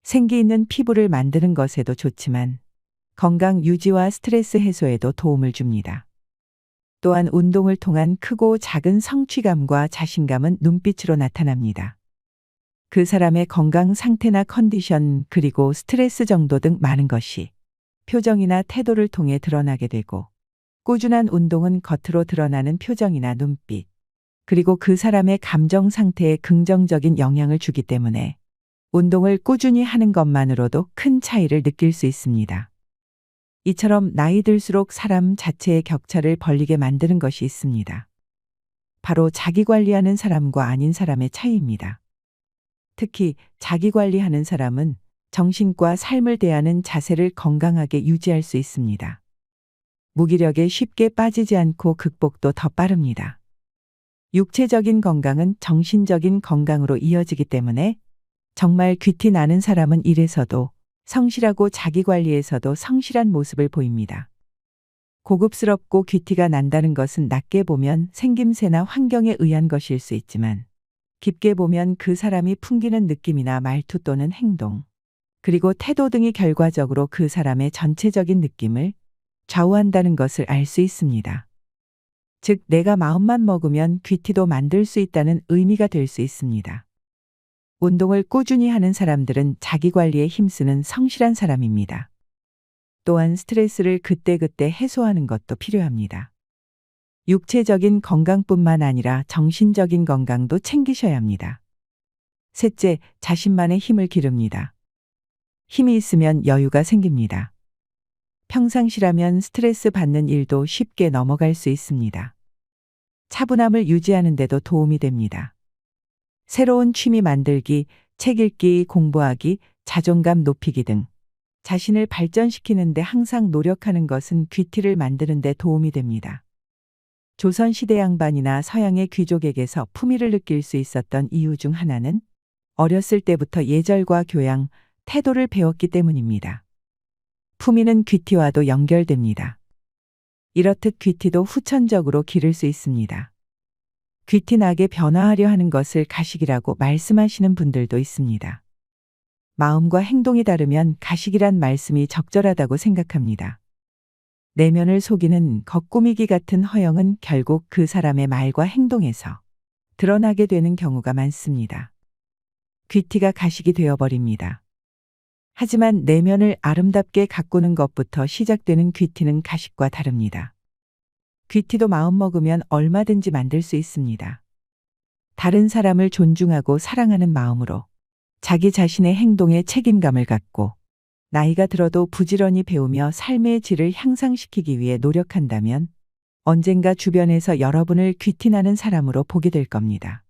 생기 있는 피부를 만드는 것에도 좋지만 건강 유지와 스트레스 해소에도 도움을 줍니다. 또한 운동을 통한 크고 작은 성취감과 자신감은 눈빛으로 나타납니다. 그 사람의 건강 상태나 컨디션 그리고 스트레스 정도 등 많은 것이 표정이나 태도를 통해 드러나게 되고 꾸준한 운동은 겉으로 드러나는 표정이나 눈빛, 그리고 그 사람의 감정 상태에 긍정적인 영향을 주기 때문에 운동을 꾸준히 하는 것만으로도 큰 차이를 느낄 수 있습니다. 이처럼 나이 들수록 사람 자체의 격차를 벌리게 만드는 것이 있습니다. 바로 자기 관리하는 사람과 아닌 사람의 차이입니다. 특히 자기 관리하는 사람은 정신과 삶을 대하는 자세를 건강하게 유지할 수 있습니다. 무기력에 쉽게 빠지지 않고 극복도 더 빠릅니다. 육체적인 건강은 정신적인 건강으로 이어지기 때문에 정말 귀티 나는 사람은 일에서도 성실하고 자기관리에서도 성실한 모습을 보입니다. 고급스럽고 귀티가 난다는 것은 낮게 보면 생김새나 환경에 의한 것일 수 있지만 깊게 보면 그 사람이 풍기는 느낌이나 말투 또는 행동, 그리고 태도 등이 결과적으로 그 사람의 전체적인 느낌을 좌우한다는 것을 알 수 있습니다. 즉, 내가 마음만 먹으면 귀티도 만들 수 있다는 의미가 될 수 있습니다. 운동을 꾸준히 하는 사람들은 자기관리에 힘쓰는 성실한 사람입니다. 또한 스트레스를 그때그때 해소하는 것도 필요합니다. 육체적인 건강뿐만 아니라 정신적인 건강도 챙기셔야 합니다. 셋째, 자신만의 힘을 기릅니다. 힘이 있으면 여유가 생깁니다. 평상시라면 스트레스 받는 일도 쉽게 넘어갈 수 있습니다. 차분함을 유지하는 데도 도움이 됩니다. 새로운 취미 만들기, 책 읽기, 공부하기, 자존감 높이기 등 자신을 발전시키는 데 항상 노력하는 것은 귀티를 만드는 데 도움이 됩니다. 조선시대 양반이나 서양의 귀족에게서 품위를 느낄 수 있었던 이유 중 하나는 어렸을 때부터 예절과 교양, 태도를 배웠기 때문입니다. 품위는 귀티와도 연결됩니다. 이렇듯 귀티도 후천적으로 기를 수 있습니다. 귀티 나게 변화하려 하는 것을 가식이라고 말씀하시는 분들도 있습니다. 마음과 행동이 다르면 가식이란 말씀이 적절하다고 생각합니다. 내면을 속이는 겉꾸미기 같은 허영은 결국 그 사람의 말과 행동에서 드러나게 되는 경우가 많습니다. 귀티가 가식이 되어버립니다. 하지만 내면을 아름답게 가꾸는 것부터 시작되는 귀티는 가식과 다릅니다. 귀티도 마음먹으면 얼마든지 만들 수 있습니다. 다른 사람을 존중하고 사랑하는 마음으로 자기 자신의 행동에 책임감을 갖고 나이가 들어도 부지런히 배우며 삶의 질을 향상시키기 위해 노력한다면 언젠가 주변에서 여러분을 귀티나는 사람으로 보게 될 겁니다.